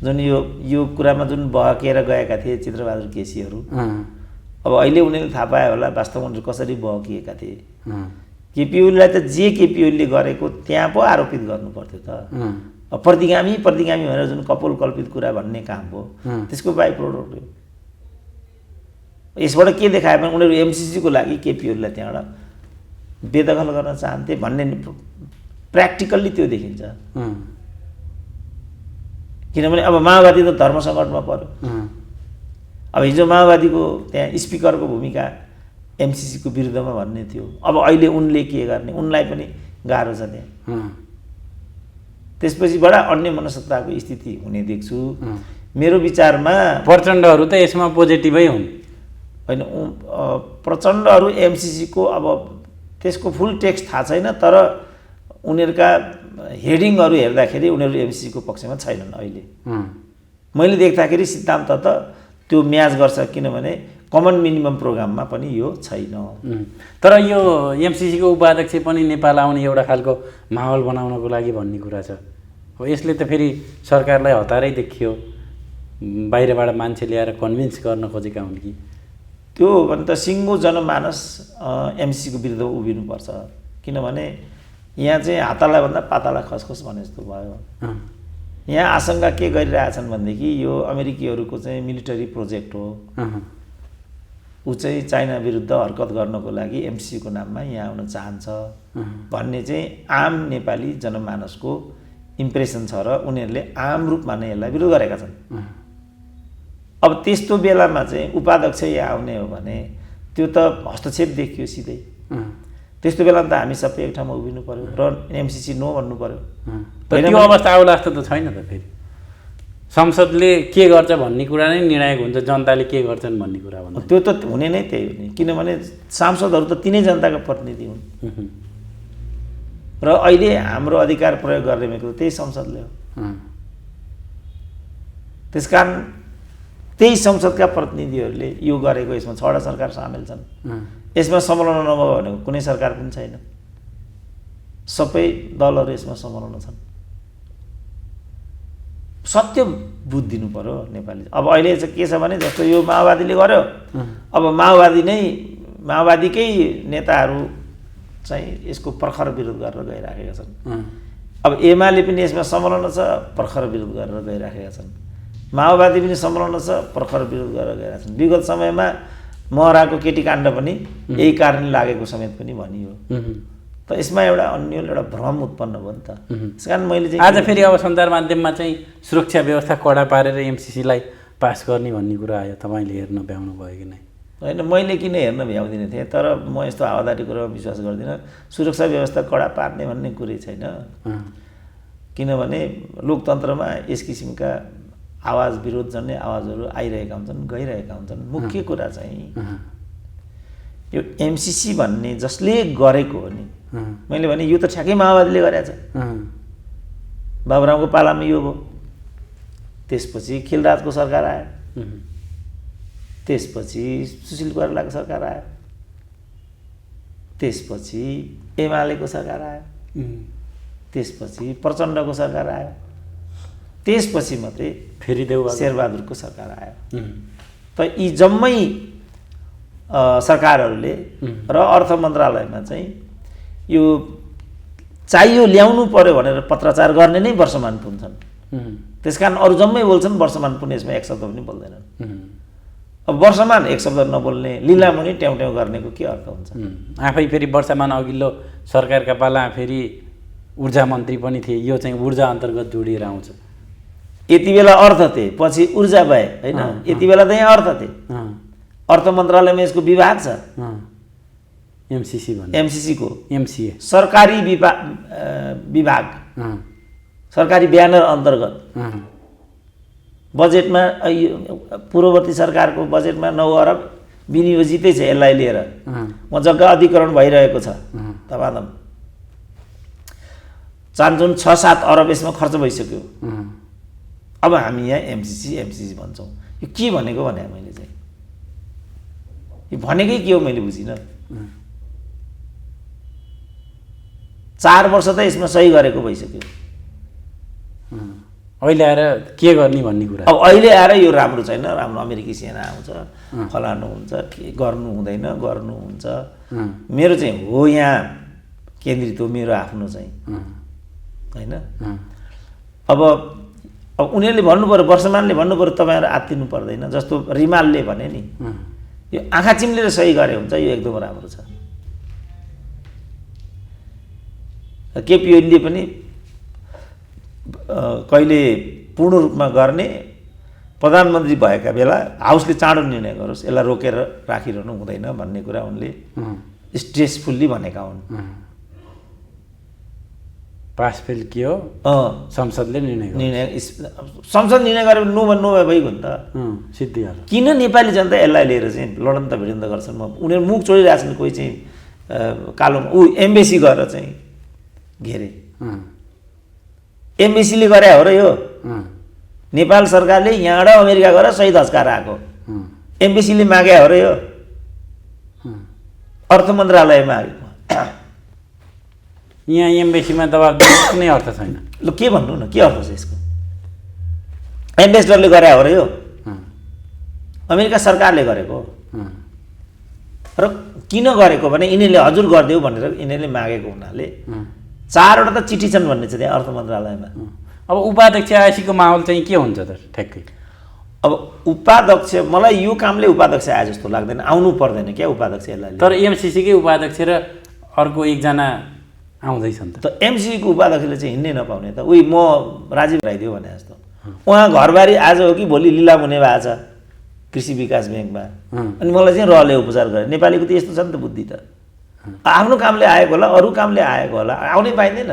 यो कुरामा जुन बहकेर गएका थिए चित्रबहादुर केसीहरू, अब अहिले उनीहरूले थाहा पाए होला वास्तवमा उनीहरू कसरी बहकिएका थिए। केपी ओलीलाई त जे केपी ओलीले गरेको त्यहाँ पो आरोपित गर्नु पर्थ्यो त। प्रतिगामी भनेर जुन कपोल कल्पित कुरा भन्ने काम हो, त्यसको बाइ प्रोडक्ट हो। यसबाट के देखायो भने उनीहरू एमसिसीको लागि केपी ओलीलाई त्यहाँबाट बेदखल गर्न चाहन्थे भन्ने प्र्याक्टिकल्ली त्यो देखिन्छ। किनभने अब माओवादी त धर्म सङ्कटमा पर्यो। अब हिजो माओवादीको त्यहाँ स्पिकरको भूमिका एमसिसीको विरुद्धमा भन्ने थियो। अब अहिले उनले के गर्ने, उनलाई पनि गाह्रो छ त्यहाँ। त्यसपछि बडा अन्य मनस्तत्वको स्थिति हुने देख्छु। मेरो विचारमा प्रचण्डहरू त यसमा पोजिटिभै हुन् होइन। प्रचण्डहरू एमसिसीको अब त्यसको फुल टेक्स्ट थाहा छैन, तर उनीहरूका हेडिङहरू हेर्दाखेरि उनीहरू एमसिसीको पक्षमा छैनन्। अहिले मैले देख्दाखेरि सिद्धान्त त त्यो म्याच गर्छ, किनभने कमन मिनिमम प्रोग्राममा पनि यो छैन। तर यो एमसिसीको उपाध्यक्ष पनि नेपाल आउने एउटा खालको माहौल बनाउनको लागि भन्ने कुरा छ। अब यसले त फेरि सरकारलाई हतारै देखियो, बाहिरबाट मान्छे ल्याएर कन्भिन्स गर्न खोजेका हुन् कि? त्यो भने त सिङ्गो जनमानस एमसिसीको विरुद्ध उभिनुपर्छ। किनभने यहाँ चाहिँ हातालाई भन्दा पातालाई खसखस भने जस्तो भयो। यहाँ आशंका के गरिरहेछन् भनेदेखि यो अमेरिकीहरूको चाहिँ मिलिटरी प्रोजेक्ट हो, ऊ चाहिँ चाइना विरुद्ध हरकत गर्नको लागि एमसिसीको नाममा यहाँ आउन चाहन्छ भन्ने चाहिँ आम नेपाली जनमानसको इम्प्रेसन छ र उनीहरूले आम रूपमा नै यसलाई विरोध गरेका छन्। अब त्यस्तो बेलामा चाहिँ उपाध्यक्ष यहाँ आउने हो भने त्यो त हस्तक्षेप देखियो सिधै। त्यस्तो बेलामा त हामी सबै एक ठाउँमा उभिनु पर्यो र एमसिसी नो भन्नु पर्यो। त्यो अवस्था आउला जस्तो त छैन त। फेरि संसदले के गर्छ भन्ने कुरा नै निर्णायक हुन्छ, जनताले के गर्छन् भन्ने कुरा भन्नु त्यो त हुने नै त्यही हो नि, किनभने सांसदहरू त तिनै जनताका प्रतिनिधि हुन् र अहिले हाम्रो अधिकार प्रयोग गर्ने भनेको त्यही संसदले हो। त्यसकारण त्यही संसदका प्रतिनिधिहरूले यो गरेको, यसमा 6वटा सरकार सामेल छन्, यसमा संलग्न नभयो भनेको कुनै सरकार पनि छैन। सबै दलहरू यसमा संलग्न छन्। सत्य बुझिदिनु पर्यो नेपाली। अब अहिले चाहिँ के छ भने जस्तो यो माओवादीले गर्यो, अब माओवादीकै नेताहरू चाहिँ यसको प्रखर विरोध गरेर गइराखेका छन्। अब एमाले पनि यसमा संलग्न छ, प्रखर विरोध गरेर गइराखेका छन्। माओवादी पनि संलग्न छ, प्रखर विरोध गरेर गइरहेका छन्। विगत समयमा महराको केटीकाण्ड पनि यही कारणले लागेको समेत पनि भनियो। त यसमा एउटा अन्यल एउटा भ्रम उत्पन्न भयो नि त। त्यसकारण मैले चाहिँ आज फेरि अब सञ्चार माध्यममा चाहिँ सुरक्षा व्यवस्था कडा पारेर एमसिसीलाई पास गर्ने भन्ने कुरा आयो। तपाईँले हेर्न भ्याउनु भयो कि नै? होइन, मैले किन हेर्न भ्याउँदिनँ थिएँ, तर म यस्तो हावादारी कुरामा विश्वास गर्दिनँ। सुरक्षा व्यवस्था कडा पार्ने भन्ने कुरै छैन, किनभने लोकतन्त्रमा यस किसिमका आवाज विरोध जन्ने आवाजहरू आइरहेका हुन्छन्, गइरहेका हुन्छन्। मुख्य कुरा चाहिँ यो एमसिसी भन्ने जसले गरेको हो नि, मैले भने यो त ठ्याक्कै माओवादीले गरेछ। बाबुरामको पालामा यो भयो, त्यसपछि खिलराजको सरकार आयो, त्यसपछि सुशील कोइरालाको सरकार आयो, त्यसपछि एमालेको सरकार आयो, त्यसपछि प्रचण्डको सरकार आयो, त्यसपछि मात्रै फेरि शेरबहादुरको सरकार आयो। त यी जम्मै सरकारहरूले र अर्थ मन्त्रालयमा चाहिँ यो चाहियो ल्याउनु पर्यो भनेर पत्राचार गर्ने नै वर्षमान पुन छन्। त्यसकारण अरू जम्मै बोल्छन्, वर्षमान पुन यसमा एक शब्द पनि बोल्दैनन्। अब वर्षमान एक शब्द नबोल्ने लिलामुनि ट्याउ ट्याउ गर्नेको के अर्थ हुन्छ? आफै फेरि वर्षमान अघिल्लो सरकारका पाला फेरि ऊर्जा मन्त्री पनि थिए। यो चाहिँ ऊर्जा अन्तर्गत जोडिएर आउँछ। यति बेला अर्थ थिए, पछि ऊर्जा भए होइन। यति बेला त यहाँ अर्थ थिए। अर्थ मन्त्रालयमा यसको विभाग छ, एमसिसी भन्ने, एमसिसीको एमसिए सरकारी विभाग, सरकारी ब्यानर अन्तर्गत बजेटमा पूर्ववर्ती सरकारको बजेटमा 9 अरब विनियोजितै छ यसलाई लिएर। म जग्गा अधिकरण भइरहेको छ धमाधम, चान्चुन 6-7 अरब यसमा खर्च भइसक्यो। अब हामी यहाँ एमसिसी भन्छौँ। यो के भनेको भने मैले चाहिँ यो भनेकै के हो मैले बुझिनँ। 4 वर्ष त यसमा सही गरेको भइसक्यो। अहिले आएर के गर्ने भन्ने कुरा। अब अहिले आएर यो राम्रो छैन, राम्रो अमेरिकी सेना आउँछ, फलानु हुन्छ, के गर्नु हुँदैन, गर्नुहुन्छ। मेरो चाहिँ हो यहाँ केन्द्रित हो, मेरो आफ्नो चाहिँ होइन। अब उनीहरूले भन्नु पर्यो, वर्षमानले भन्नु पर्यो, तपाईँहरू आत्तिनु पर्दैन। जस्तो रिमालले भने नि, यो आँखा चिम्लेर सही गरे हुन्छ, यो एकदम राम्रो छ। केपी ओलीले पनि कहिले पूर्ण रूपमा गर्ने, प्रधानमन्त्री भएका बेला हाउसले चाँडो निर्णय गरोस्, यसलाई रोकेर राखिरहनु हुँदैन भन्ने कुरा उनले स्ट्रेसफुल्ली भनेका हुन्। पास फेल के हो, संसदले संसद निर्णय गरेर नो भए भइगयो नि त, सिद्धिहाल्यो। किन नेपाली जनता यसलाई लिएर चाहिँ लडन्त भिडन्त गर्छन्? उनीहरू मुख चोडिरहेछन्। कोही चाहिँ कालोमा एम्बेसी गरेर चाहिँ घेरे। एमबिसीले गरे हो र यो? नेपाल सरकारले यहाँबाट अमेरिका गएर सही धस्काएर आएको। एमबिसीले मागे हो र यो? अर्थ मन्त्रालय मागेको। यहाँ एमबिसीमा दबाब दिने कुनै अर्थ छैन। ल के भन्नु न, के अर्थ छ यसको? एम्बेसडरले गरे हो र यो? अमेरिका सरकारले गरेको। र किन गरेको भने यिनीहरूले हजुर गरिदेऊ भनेर यिनीहरूले मागेको हुनाले 4वटा त चिठी छन् भन्ने छ त्यहाँ अर्थ मन्त्रालयमा। अब उपाध्यक्ष आएसीको माहौल चाहिँ के हुन्छ त ठ्याक्कै? अब उपाध्यक्ष मलाई यो कामले उपाध्यक्ष आए जस्तो लाग्दैन, आउनु पर्दैन क्या उपाध्यक्ष यसलाई। तर एमसिसीकै उपाध्यक्ष र अर्को एकजना आउँदैछन् त एमसिसीको उपाध्यक्षले चाहिँ हिँड्नै नपाउने त उही म राजीव राइदियो भने जस्तो उहाँ घरबारी आज हो कि भोलि लिलाम हुने भएको छ कृषि विकास ब्याङ्कमा, अनि मलाई चाहिँ रहले उपचार गरे। नेपालीको त यस्तो छ नि त बुद्धि त, आफ्नो कामले आएको होला अरू कामले आएको होला, आउनै पाइँदैन।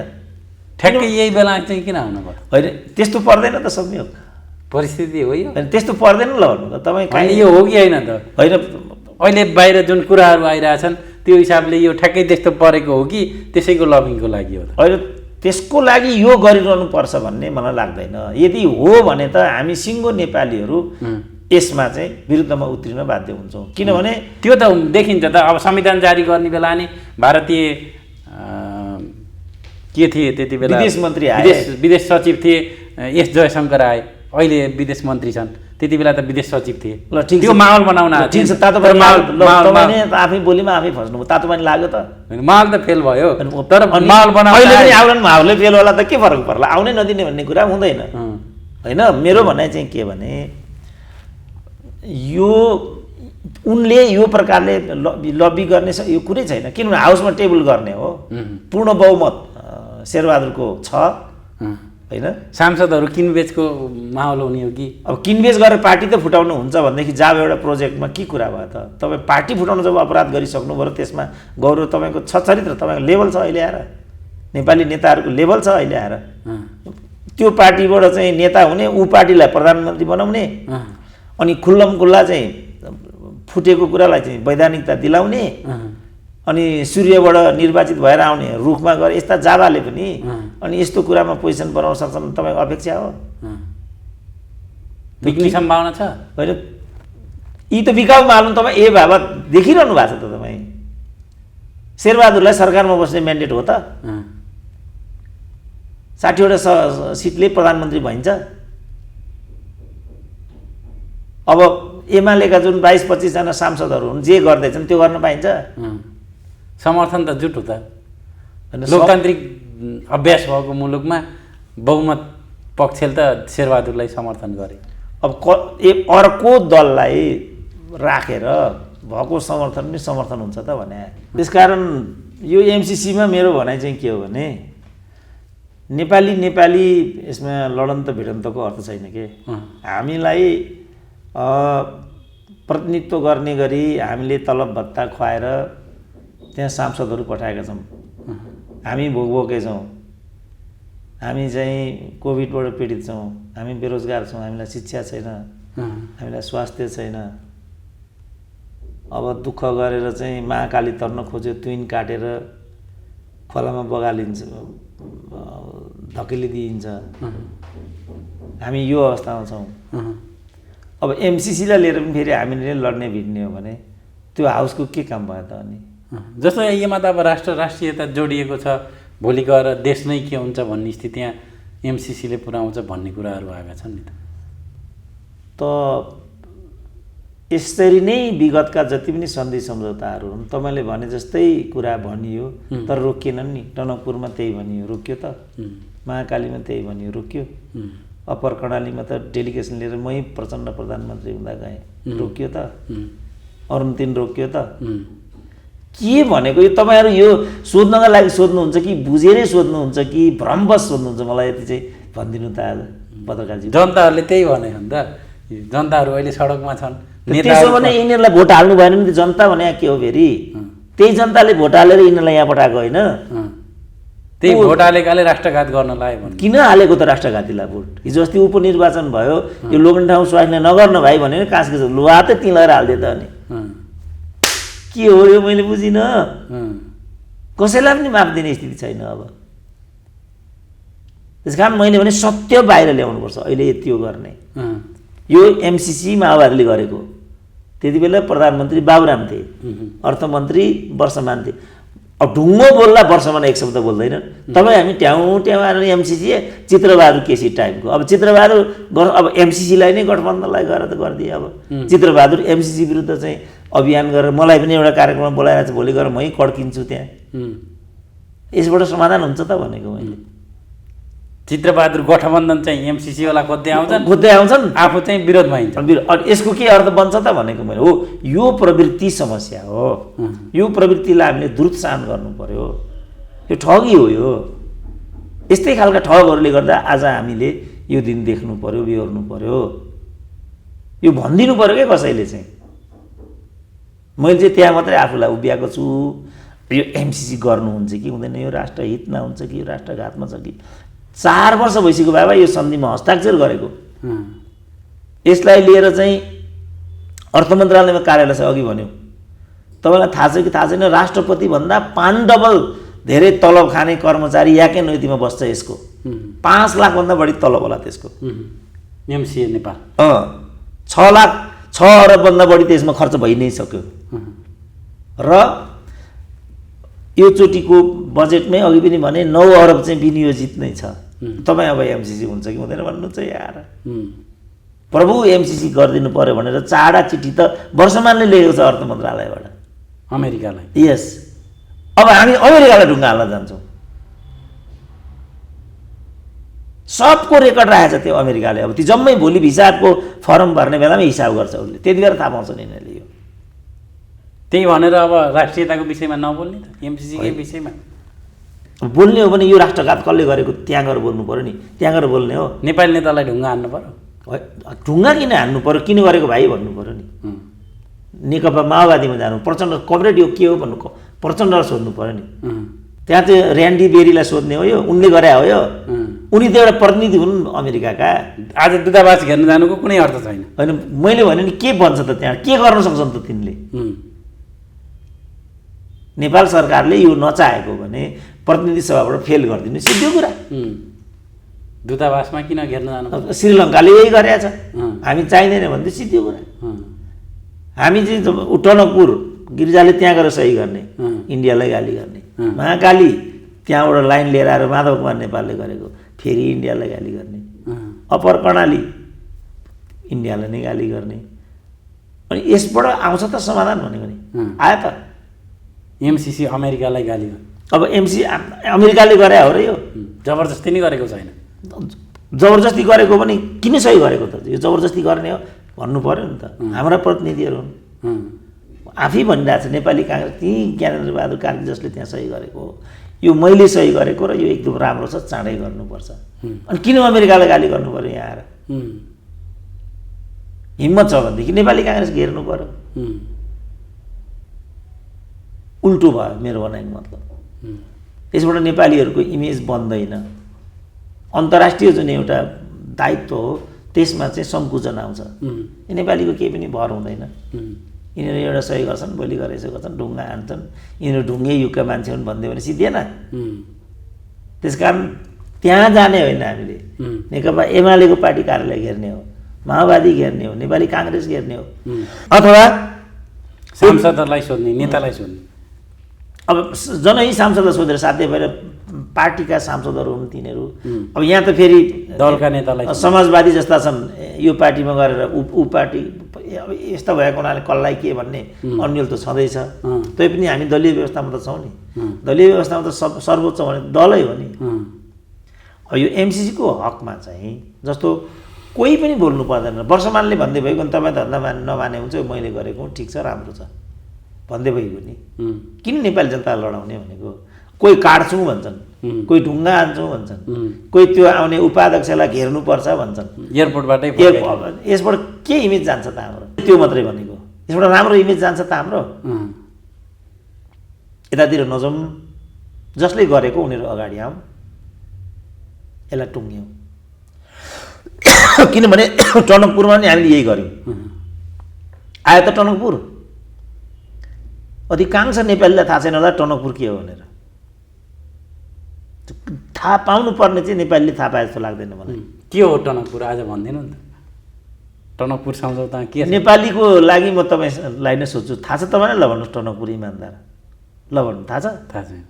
ठ्याक्कै यही बेला चाहिँ किन आउनु पर्यो? होइन त्यस्तो पर्दैन त संयोग, परिस्थिति हो यो। होइन त्यस्तो पर्दैन ल भन्नु त तपाईँ होइन यो हो कि होइन त? होइन अहिले बाहिर जुन कुराहरू आइरहेछन् त्यो हिसाबले यो ठ्याक्कै त्यस्तो परेको हो कि त्यसैको लबिङको लागि हो त? होइन त्यसको लागि यो गरिरहनु पर्छ भन्ने मलाई लाग्दैन। यदि हो भने त हामी सिङ्गो नेपालीहरू यसमा चाहिँ विरुद्धमा उत्रिन बाध्य हुन्छौँ, किनभने त्यो त देखिन्छ त। अब संविधान जारी गर्ने बेला नि भारतीय के थिए त्यति बेला? विदेश मन्त्री आए, विदेश सचिव थिए एस जयशङ्कर आए, अहिले विदेश मन्त्री छन्। त्यति बेला त विदेश सचिव थिए। ल ठिक छ, त्यो माहौल बनाउन ठिक छ। तातो पानी तपाईँले आफै बोलीमा आफै फस्नुभयो, तातो पानी लाग्यो त? माहौल त फेल भयो, तर माहौल बनाउन अहिले पनि आउला माहौलले फेल होला त के फरक पर्ला? आउनै नदिने भन्ने कुरा हुँदैन होइन। मेरो भनाइ चाहिँ के भने यो उनले यो प्रकारले लबी गर्ने यो कुरै छैन, किनभने हाउसमा टेबल गर्ने हो, पूर्ण बहुमत शेरबहादुरको छ होइन। सांसदहरू किनबेचको माहौल हुने हो कि? अब किनबेच गरेर पार्टी त फुटाउनु हुन्छ भनेदेखि जाब एउटा प्रोजेक्टमा के कुरा भयो त? तपाईँ पार्टी फुटाउनु जब अपराध गरिसक्नुभयो र त्यसमा गौरव तपाईँको छ चरित्र, तपाईँको लेभल छ अहिले आएर, नेपाली नेताहरूको लेभल छ अहिले आएर। त्यो पार्टीबाट चाहिँ नेता हुने, ऊ पार्टीलाई प्रधानमन्त्री बनाउने, अनि खुल्लम खुल्ला चाहिँ फुटेको कुरालाई चाहिँ वैधानिकता दिलाउने, अनि सूर्यबाट निर्वाचित भएर आउने रुखमा गएर यस्ता जाबाले पनि अनि यस्तो कुरामा पोजिसन बनाउन सक्छन् तपाईँको अपेक्षा हो? बिग्ने सम्भावना छ होइन। यी त बिकाउ माल्नु तपाईँ ए बाबा देखिरहनु भएको छ त तपाईँ। शेरबहादुरलाई सरकारमा बस्ने म्यान्डेट हो त? 60वटा सिटले प्रधानमन्त्री भइन्छ। अब एमालेका जुन 22-25जना सांसदहरू हुन् जे गर्दैछन् त्यो गर्न पाइन्छ? समर्थन त जुट हो त। लोकतान्त्रिक अभ्यास भएको मुलुकमा बहुमत पक्षले त शेरबहादुरलाई समर्थन गरे। अब अर्को दललाई राखेर भएको समर्थन पनि समर्थन हुन्छ त भने। त्यसकारण यो एमसिसीमा मेरो भनाइ चाहिँ के हो भने नेपाली यसमा लडन्त भिडन्तको अर्थ छैन के। हामीलाई प्रतिनिधित्व गर्ने गरी हामीले तलब भत्ता खुवाएर त्यहाँ सांसदहरू पठाएका छौँ, हामी भोगभोगेकै छौँ, हामी चाहिँ कोभिडबाट पीडित छौँ, हामी बेरोजगार छौँ, हामीलाई शिक्षा छैन, हामीलाई स्वास्थ्य छैन। अब दुःख गरेर चाहिँ महाकाली तर्न खोज्यो, तुइन काटेर खोलामा बगालिन्छ, धकेलिदिइन्छ, हामी यो अवस्थामा छौँ। अब एमसिसीलाई लिएर पनि फेरि हामीले लड्ने भिड्ने हो भने त्यो हाउसको के काम भयो त? अनि जस्तो यसमा त अब राष्ट्रियता जोडिएको छ, भोलि गएर देश नै के हुन्छ भन्ने स्थिति यहाँ एमसिसीले पुऱ्याउँछ भन्ने कुराहरू आएका छन् नि त। यसरी नै विगतका जति पनि सन्धि सम्झौताहरू हुन्, तपाईँले भने जस्तै कुरा भनियो तर रोकिएनन् नि। टनकपुरमा त्यही भनियो, रोकियो त। महाकालीमा त्यही भनियो, रोकियो। अप्पर कर्णालीमा त डेलिगेसन लिएर मै प्रचण्ड प्रधानमन्त्री हुँदा गएँ, रोकियो त। अरुण 3 रोकियो त। के भनेको यो तपाईँहरू यो सोध्नका लागि सोध्नुहुन्छ कि बुझेरै सोध्नुहुन्छ कि भ्रमवश सोध्नुहुन्छ? मलाई यति चाहिँ भनिदिनु त आज पत्रकारजी। जनताहरूले त्यही भने हो नि त, जनताहरू अहिले सडकमा छन्। त्यसो भने यिनीहरूलाई भोट हाल्नु भएन नि त? जनता भने के हो फेरि? त्यही जनताले भोट हालेर यिनीहरूलाई यहाँ पठाएको होइन? त्यही भोट हालेकाले राष्ट्रघात गर्न लाग्यो भने किन हालेको त राष्ट्रघातीलाई भोट? हिजो अस्ति उपनिर्वाचन भयो, यो लोकन ठाउँ स्वास्नी नगर्न भाइ भने काँसको लुहा त ती लगाएर हालिदियो त। अनि के हो यो? मैले बुझिनँ। कसैलाई पनि माफ दिने स्थिति छैन अब। त्यस कारण मैले भने सत्य बाहिर ल्याउनुपर्छ। अहिले यति हो गर्ने, यो एमसिसी माओवादीले गरेको। त्यति बेला प्रधानमन्त्री बाबुराम थिए, अर्थमन्त्री वर्षमान थिए। अब ढुङ्गो बोल्दा वर्षमान एक शब्द बोल्दैन। तपाईँ हामी ट्याउँ आएर एमसिसी चित्रबहादुर केसी टाइपको। अब चित्रबहादुर अब एमसिसीलाई नै गठबन्धनलाई गरेर त गरिदिए। अब चित्रबहादुर एमसिसी विरुद्ध चाहिँ अभियान गरेर मलाई पनि एउटा कार्यक्रममा बोलाइरहेको छ, भोलि गएर मै कड्किन्छु त्यहाँ यसबाट समाधान हुन्छ त भनेको मैले। चित्रबहादुर गठबन्धन चाहिँ एमसिसी वाला खोज्दै आउँछन्, आफू चाहिँ विरोधमा हिँड्छ। अनि यसको के अर्थ बन्छ त भनेको मैले, हो यो प्रवृत्ति समस्या हो, यो प्रवृत्तिलाई हामीले दुरुत्साहन गर्नु पर्यो, यो ठगी हो। यस्तै खालका ठगहरूले गर्दा आज हामीले यो दिन देख्नु पर्यो, बिहोर्नु पर्यो, यो भनिदिनु पर्यो क्या कसैले चाहिँ। मैले चाहिँ त्यहाँ मात्रै आफूलाई उभिएको छु, यो एमसिसी गर्नुहुन्छ कि हुँदैन, यो राष्ट्रहितमा हुन्छ कि यो राष्ट्रघातमा छ कि। 4 वर्ष भइसक्यो बाबा यो सन्धिमा हस्ताक्षर गरेको। यसलाई लिएर चाहिँ अर्थ मन्त्रालयमा कार्यालय छ, अघि भन्यो तपाईँलाई थाहा छ कि थाहा छैन, राष्ट्रपतिभन्दा 5 डबल धेरै तलब खाने कर्मचारी याकै नैतिमा बस्छ यसको। 5 लाखभन्दा बढी तलब होला त्यसको। एमसिए नेपाल 6 अरबभन्दा बढी त्यसमा खर्च भइ नै सक्यो। र यो चोटिको बजेटमै अघि पनि भने 9 अरब चाहिँ विनियोजित नै छ। तपाईँ अब एमसिसी हुन्छ कि हुँदैन भन्नुहुन्छ यार। प्रभु एमसिसी गरिदिनु पर्यो भनेर चाडा चिठी त वर्षमानले लेखेको छ अर्थ मन्त्रालयबाट अमेरिकालाई। यस, अब हामी अमेरिकालाई ढुङ्गा हाल्न जान्छौँ। सबको रेकर्ड राखेको छ त्यो अमेरिकाले। अब ती जम्मै भोलि भिसाको फर्म भर्ने बेलामा हिसाब गर्छ उसले, त्यति बेला थाहा पाउँछ नि यिनीहरूले। यो त्यही भनेर अब राष्ट्रियताको विषयमा नबोल्ने त, एमसिसीकै विषयमा बोल्ने हो भने यो राष्ट्रघात कसले गरेको त्यहाँ गएर बोल्नु पर्यो नि, त्यहाँ गएर बोल्ने हो। नेपाली नेतालाई ढुङ्गा हान्नु पर्यो? ढुङ्गा किन हान्नु पर्यो, किन गरेको भाइ भन्नु पर्यो नि। नेकपा माओवादीमा जानु, प्रचण्ड कमरेड यो के हो भन्नु, प्रचण्डलाई सोध्नु पर्यो नि। त्यहाँ चाहिँ ऱ्यान्डी बेरीलाई सोध्ने हो, यो उनले गरे हो। यो उनी त एउटा प्रतिनिधि हुन् अमेरिकाका। आज दूतावास घेर्न जानुको कुनै अर्थ छैन। होइन, मैले भने नि के भन्छ त, त्यहाँ के गर्न सक्छन् त तिनले। नेपाल सरकारले यो नचाहेको भने प्रतिनिधि सभाबाट फेल गरिदिनु, सिधै कुरा। दूतावासमा किन घेर्न जानु? श्रीलङ्काले यही गरेको छ, हामी चाहिँदैन भने त सिधै कुरा। हामी चाहिँ टनकपुर गिरिजाले त्यहाँ गएर सही गर्ने, इन्डियालाई गाली गर्ने। महाकाली त्यहाँबाट लाइन लिएर आएर माधव कुमार नेपालले गरेको, फेरि इन्डियालाई गाली गर्ने। अप्पर कर्णाली इन्डियालाई नै गाली गर्ने। अनि यसबाट आउँछ त समाधान भनेको नि, आयो त। एमसिसी अमेरिकालाई गाली गर्यो। अब एमसिसी अमेरिकाले गरे हो र, यो जबरजस्ती नै गरेको छैन। जबरजस्ती गरेको पनि किन सही गरेको त, यो जबरजस्ती गर्ने हो भन्नु पर्यो नि त। हाम्रा प्रतिनिधिहरू हुन्, आफै भनिरहेको छ नेपाली काङ्ग्रेस, ती ज्ञानेन्द्र बहादुर कार्की जसले त्यहाँ सही गरेको हो, यो मैले सही गरेको र यो एकदम राम्रो छ, चाँडै गर्नुपर्छ। अनि किन अमेरिकालाई गाली गर्नु पर्यो यहाँ आएर? हिम्मत छ भनेदेखि नेपाली काङ्ग्रेस घेर्नु पर्यो। उल्टो भयो मेरो भनाइको मतलब। यसबाट नेपालीहरूको इमेज बन्दैन। अन्तर्राष्ट्रिय जुन एउटा दायित्व हो त्यसमा चाहिँ सङ्कुचन आउँछ। नेपालीको केही पनि भर हुँदैन। यिनीहरू एउटा सही गर्छन्, भोलि गरेर यसो गर्छन्, ढुङ्गा हान्छन्, यिनीहरू ढुङ्गे युगका मान्छे हुन् भनिदियो भने सिद्धिएन। त्यस कारण त्यहाँ जाने होइन हामीले, नेकपा एमालेको पार्टी कार्यालय घेर्ने हो, माओवादी घेर्ने हो, नेपाली काङ्ग्रेस घेर्ने हो, अथवा सांसदहरूलाई सोध्ने, नेतालाई सोध्ने। अब जनै सांसदलाई सोधेर साध्य भएर पार्टीका सांसदहरू हुन् तिनीहरू। अब यहाँ त फेरि दलका नेतालाई, समाजवादी जस्ता छन्, यो पार्टीमा गरेर ऊ पार्टी, अब यस्ता भएको हुनाले कसलाई के भन्ने अन्यल त छँदैछ। तै पनि हामी दलीय व्यवस्थामा त छौँ नि। दलीय व्यवस्थामा त सर्वोच्च भने दलै हो नि। अब यो एमसिसीको हकमा चाहिँ जस्तो कोही पनि बोल्नु पर्दैन। वर्षमानले भन्दै भइगयो नि, तपाईँ धन्दा नमाने हुन्छ, मैले गरेको ठिक छ, राम्रो छ भन्दै भइगयो नि। किन नेपाली जनता लडाउने भनेको? कोही काट्छौँ भन्छन्, कोही ढुङ्गा हान्छौँ भन्छन्, कोही त्यो आउने उपाध्यक्षलाई घेर्नुपर्छ भन्छन् एयरपोर्टबाटै। यसबाट के इमेज जान्छ त हाम्रो? त्यो मात्रै भनेको, यसबाट राम्रो इमेज जान्छ त हाम्रो? यतातिर नजाउँ, जसले गरेको उनीहरू अगाडि आउँ, यसलाई टुङ्ग्यौँ। किनभने टनकपुरमा नि हामीले यही गऱ्यौँ। आयो त टनकपुर, अधिकांश नेपालीलाई थाहा छैन होला टनकपुर के हो भनेर। थाहा पाउनु पर्ने चाहिँ नेपालीले थाहा पाए जस्तो लाग्दैन मलाई। के हो टनकपुर आज भनिदिनु नि त। टनकपुर सम्झौता के छ? नेपालीको लागि म तपाईँलाई नै सोध्छु, थाहा छ तपाईँलाई? ल भन्नुहोस्, टनकपुर इमान्दार, ल भन्नु, थाहा छ? थाहा छैन।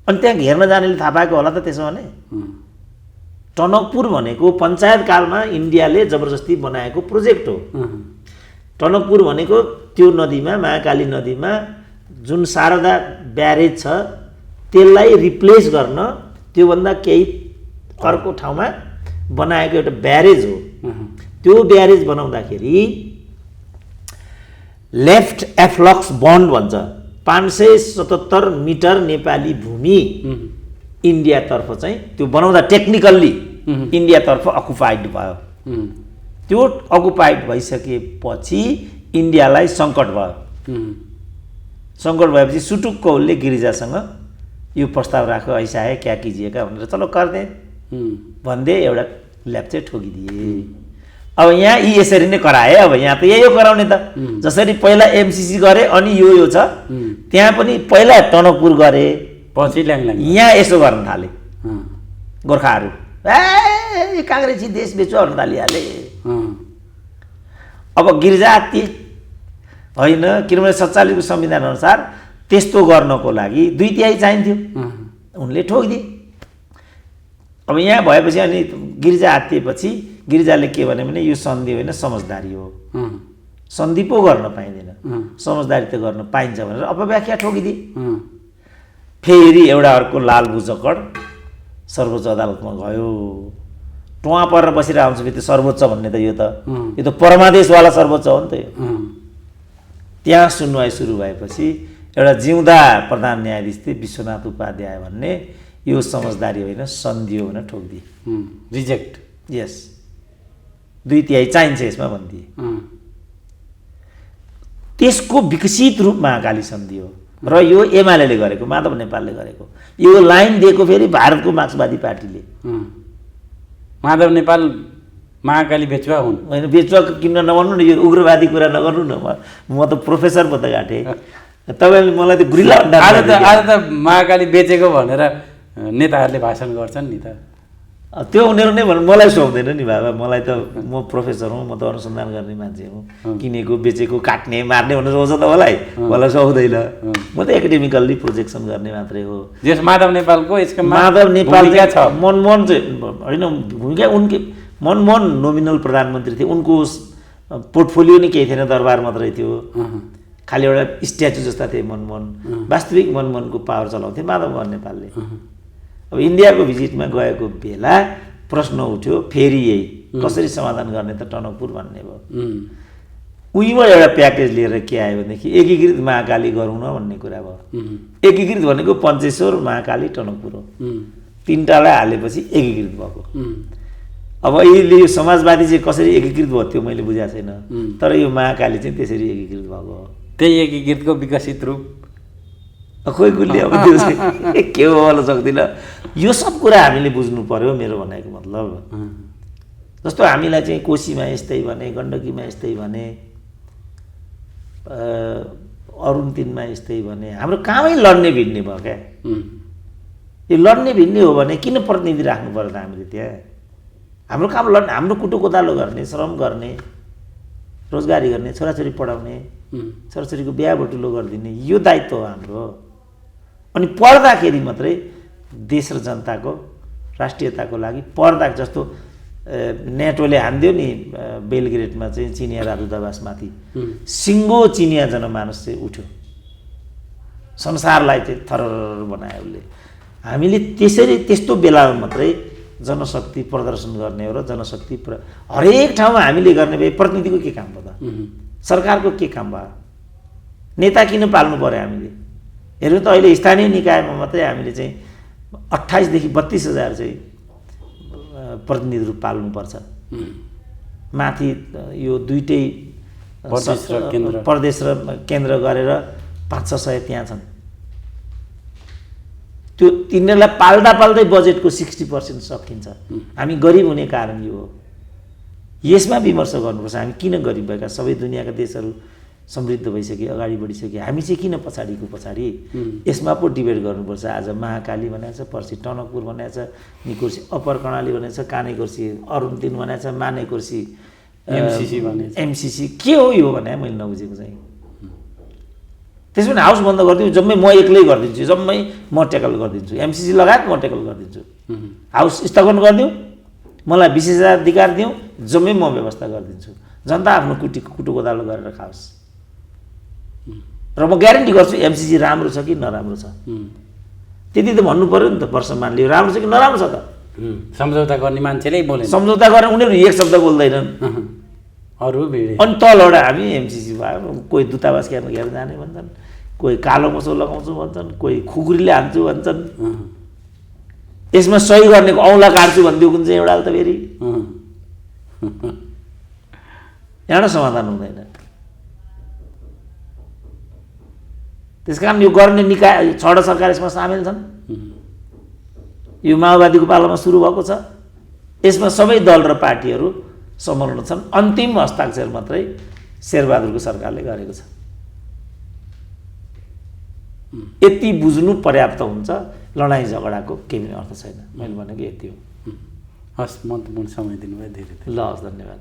अनि त्यहाँ घेर्न जानेले थाहा पाएको होला त त्यसो भने। टनकपुर भनेको पञ्चायत कालमा इन्डियाले जबरजस्ती बनाएको प्रोजेक्ट हो। टनकपुर भनेको त्यो नदीमा, महाकाली नदीमा जुन शारदा ब्यारेज छ त्यसलाई रिप्लेस गर्न त्योभन्दा केही अर्को ठाउँमा बनाएको एउटा ब्यारेज हो। त्यो ब्यारेज बनाउँदाखेरि लेफ्ट एफ्लक्स बन्ड भन्छ 577 मिटर नेपाली भूमि इन्डियातर्फ चाहिँ त्यो बनाउँदा टेक्निकल्ली इन्डियातर्फ अकुपाइड भयो। त्यो अकुपाइड भइसकेपछि इन्डियालाई सङ्कट भयो। सङ्कट भएपछि सुटुक्क उसले गिरिजासँग यो प्रस्ताव राख्यो ऐसा है क्या कीजिएगा भनेर चलो गर्दे भन्दै एउटा ल्याब चाहिँ ठोकिदिए। अब यहाँ यी यसरी नै कराए। अब यहाँ त यही हो कराउने त। जसरी पहिला एमसिसी गरे अनि यो छ त्यहाँ पनि पहिला टनकपुर गरे पछि ल्याङल्याङ यहाँ यसो गर्न थाले गोर्खाहरू ए काङ्ग्रेसी देश बेच्यो भन्न थालिहाले। अब गिरिजा ती होइन किनभने 47 को संविधान अनुसार त्यस्तो गर्नको लागि 2/3 चाहिन्थ्यो उनले ठोकिदिए। अब यहाँ भएपछि अनि गिरिजा आत्तिएपछि गिरिजाले के भने यो सन्धि होइन समझदारी हो सन्धि पो गर्न पाइँदैन समझदारी त गर्न पाइन्छ भनेर अपव्याख्या ठोकिदिए। फेरि एउटा अर्को लाल बुजकड सर्वोच्च अदालतमा गयो। टुवा परेर बसिरहेको हुन्छ फेरि त्यो सर्वोच्च भन्ने त यो त परमादेशवाला सर्वोच्च हो नि त यो। त्यहाँ सुनवाई सुरु भएपछि एउटा जिउँदा प्रधान न्यायाधीश थिए विश्वनाथ उपाध्याय भन्ने यो समझदारी होइन सन्धि हो भनेर ठोकिदिए। रिजेक्ट यस 2/3 चाहिन्छ यसमा भनिदिए। त्यसको विकसित रूप महाकाली सन्धि हो र यो एमाले गरेको माधव नेपालले गरेको। यो लाइन दिएको फेरि भारतको मार्क्सवादी पार्टीले। माधव नेपाल महाकाली बेचुवा हुन् होइन बेचुवा किन्न नभन्नु न यो उग्रवादी कुरा नगर्नु न। म त प्रोफेसर पो त घाँटेँ तपाईँले मलाई त गुरिल्ला आज त महाकाली बेचेको भनेर नेताहरूले भाषण गर्छन् नि त। त्यो उनीहरू नै भन्नु मलाई सुहाउँदैन नि बाबा। मलाई त म प्रोफेसर हुँ म त अनुसन्धान गर्ने मान्छे हुँ। किनेको बेचेको काट्ने मार्ने भनेर सोच्छ त मलाई सुहाउँदैन। म त एकाडेमिकल्ली प्रोजेक्सन गर्ने मात्रै हो। जस माधव नेपालको यसको माधव नेपाल छ मनमोहन चाहिँ होइन भूमिका उनकै मनमोहन नोमिनल प्रधानमन्त्री थिए। उनको पोर्टफोलियो नै केही थिएन दरबार मात्रै थियो खालि एउटा स्ट्याचु जस्ता थिए मनमोहन। वास्तविक मनमोहनको पावर चलाउँथे माधव नेपालले। अब इन्डियाको भिजिटमा गएको बेला प्रश्न उठ्यो फेरि यही कसरी समाधान गर्ने त टनकपुर भन्ने भयो। उहीँबाट एउटा प्याकेज लिएर के आयो भनेदेखि एकीकृत महाकाली गरौँ न भन्ने कुरा भयो। एकीकृत भनेको पञ्चेश्वर महाकाली टनकपुर हो। तिनटालाई हालेपछि एकीकृत भएको। अब यसले यो समाजवादी चाहिँ कसरी एकीकृत भयो त्यो मैले बुझाएको छैन तर यो महाकाली चाहिँ त्यसरी एकीकृत भएको हो। त्यही एकीकृतको विकसित रूप खोइ गुल्ली अब त्यो चाहिँ के हो भन्न सक्दिनँ। यो सब कुरा हामीले बुझ्नु पर्यो मेरो भनाइको मतलब। जस्तो हामीलाई चाहिँ कोशीमा यस्तै भने गण्डकीमा यस्तै भने अरुण 3मा यस्तै भने हाम्रो कामै लड्ने भिड्ने भयो क्या। यो लड्ने भिड्ने हो भने किन प्रतिनिधि राख्नु पर्यो त हामीले त्यहाँ। हाम्रो काम लड्ने हाम्रो कुटो कोदालो गर्ने श्रम गर्ने रोजगारी गर्ने छोराछोरी पढाउने छोराछोरीको बिहा बटुलो गरिदिने यो दायित्व हो हाम्रो। अनि पढ्दाखेरि मात्रै देश र जनताको राष्ट्रियताको लागि पढ्दा जस्तो नेटोले हान्दियो नि बेलग्रेडमा चाहिँ चिनिया राजदूतावासमाथि सिङ्गो चिनिया जनमानस चाहिँ उठ्यो संसारलाई चाहिँ थरर बनायो उसले। हामीले त्यसरी त्यस्तो बेलामा मात्रै जनशक्ति प्रदर्शन गर्ने हो र जनशक्ति हरेक ठाउँमा हामीले गर्ने भए प्रतिनिधिको के काम भयो त सरकारको के काम भयो नेता किन पाल्नु पर्यो हामीले। हेर्नु त अहिले स्थानीय निकायमा मात्रै हामीले चाहिँ 28 देखि 32 हजार चाहिँ प्रतिनिधिहरू पाल्नुपर्छ। माथि यो दुईटै प्रदेश र केन्द्र गरेर 500-600 त्यहाँ छन्। त्यो तिनीहरूलाई पाल्दा पाल्दै बजेटको 60% सकिन्छ। हामी गरिब हुने कारण यो हो। यसमा विमर्श गर्नुपर्छ हामी किन गरिब भएका। सबै दुनियाँका देशहरू समृद्ध भइसके अगाडि बढिसके हामी चाहिँ किन पछाडिको पछाडि। यसमा पो डिबेट गर्नुपर्छ। आज महाकाली भनेको छ पर्सि टनकपुर भनेको छ निकुर्सी अप्पर कर्णाली भनेको छ काने कुर्सी अरुण 3 भनेको छ माने कुर्सी एमसिसी के हो यो भने मैले नबुझेको चाहिँ। त्यसो भने हाउस बन्द गरिदिउँ जम्मै म एक्लै गरिदिन्छु जम्मै म ट्याकल गरिदिन्छु एमसिसी लगायत म ट्याकल गरिदिन्छु। हाउस स्थगन गरिदिउँ मलाई विशेषाधिकार दिउँ जम्मै म व्यवस्था गरिदिन्छु जनता आफ्नो कुटो कोदालो गरेर खाओस्। र म ग्यारेन्टी गर्छु एमसिसी राम्रो छ कि नराम्रो छ त्यति त भन्नु पर्यो नि त। वर्षमान लियो राम्रो छ कि नराम्रो छ त। सम्झौता गर्ने मान्छेले बोले, सम्झौता गरेर उनीहरू एक शब्द बोल्दैनन्। अरू भिडे अनि तलबाट हामी एमसिसी भयो, कोही दूतावास हेरेर जाने भन्छन्, कोही कालो मसो लगाउँछु भन्छन्, कोही खुकुरीले हान्छु भन्छन्। यसमा सही गर्नेको औँला काट्छु भनिदियो कुन चाहिँ एउटा त फेरि एउटा समाधान हुँदैन। त्यसकारण यो गर्ने निकाय छवटा सरकार यसमा सामेल छन्। यो माओवादीको पालामा सुरु भएको छ। यसमा सबै दल र पार्टीहरू संलग्न छन्। अन्तिम हस्ताक्षर मात्रै शेरबहादुरको सरकारले गरेको छ। यति बुझ्नु पर्याप्त हुन्छ। लडाइँ झगडाको केही पनि अर्थ छैन। मैले भनेको यति हो। हस्, महत्त्वपूर्ण समय दिनुभयो, धेरै ल हस्, धन्यवाद।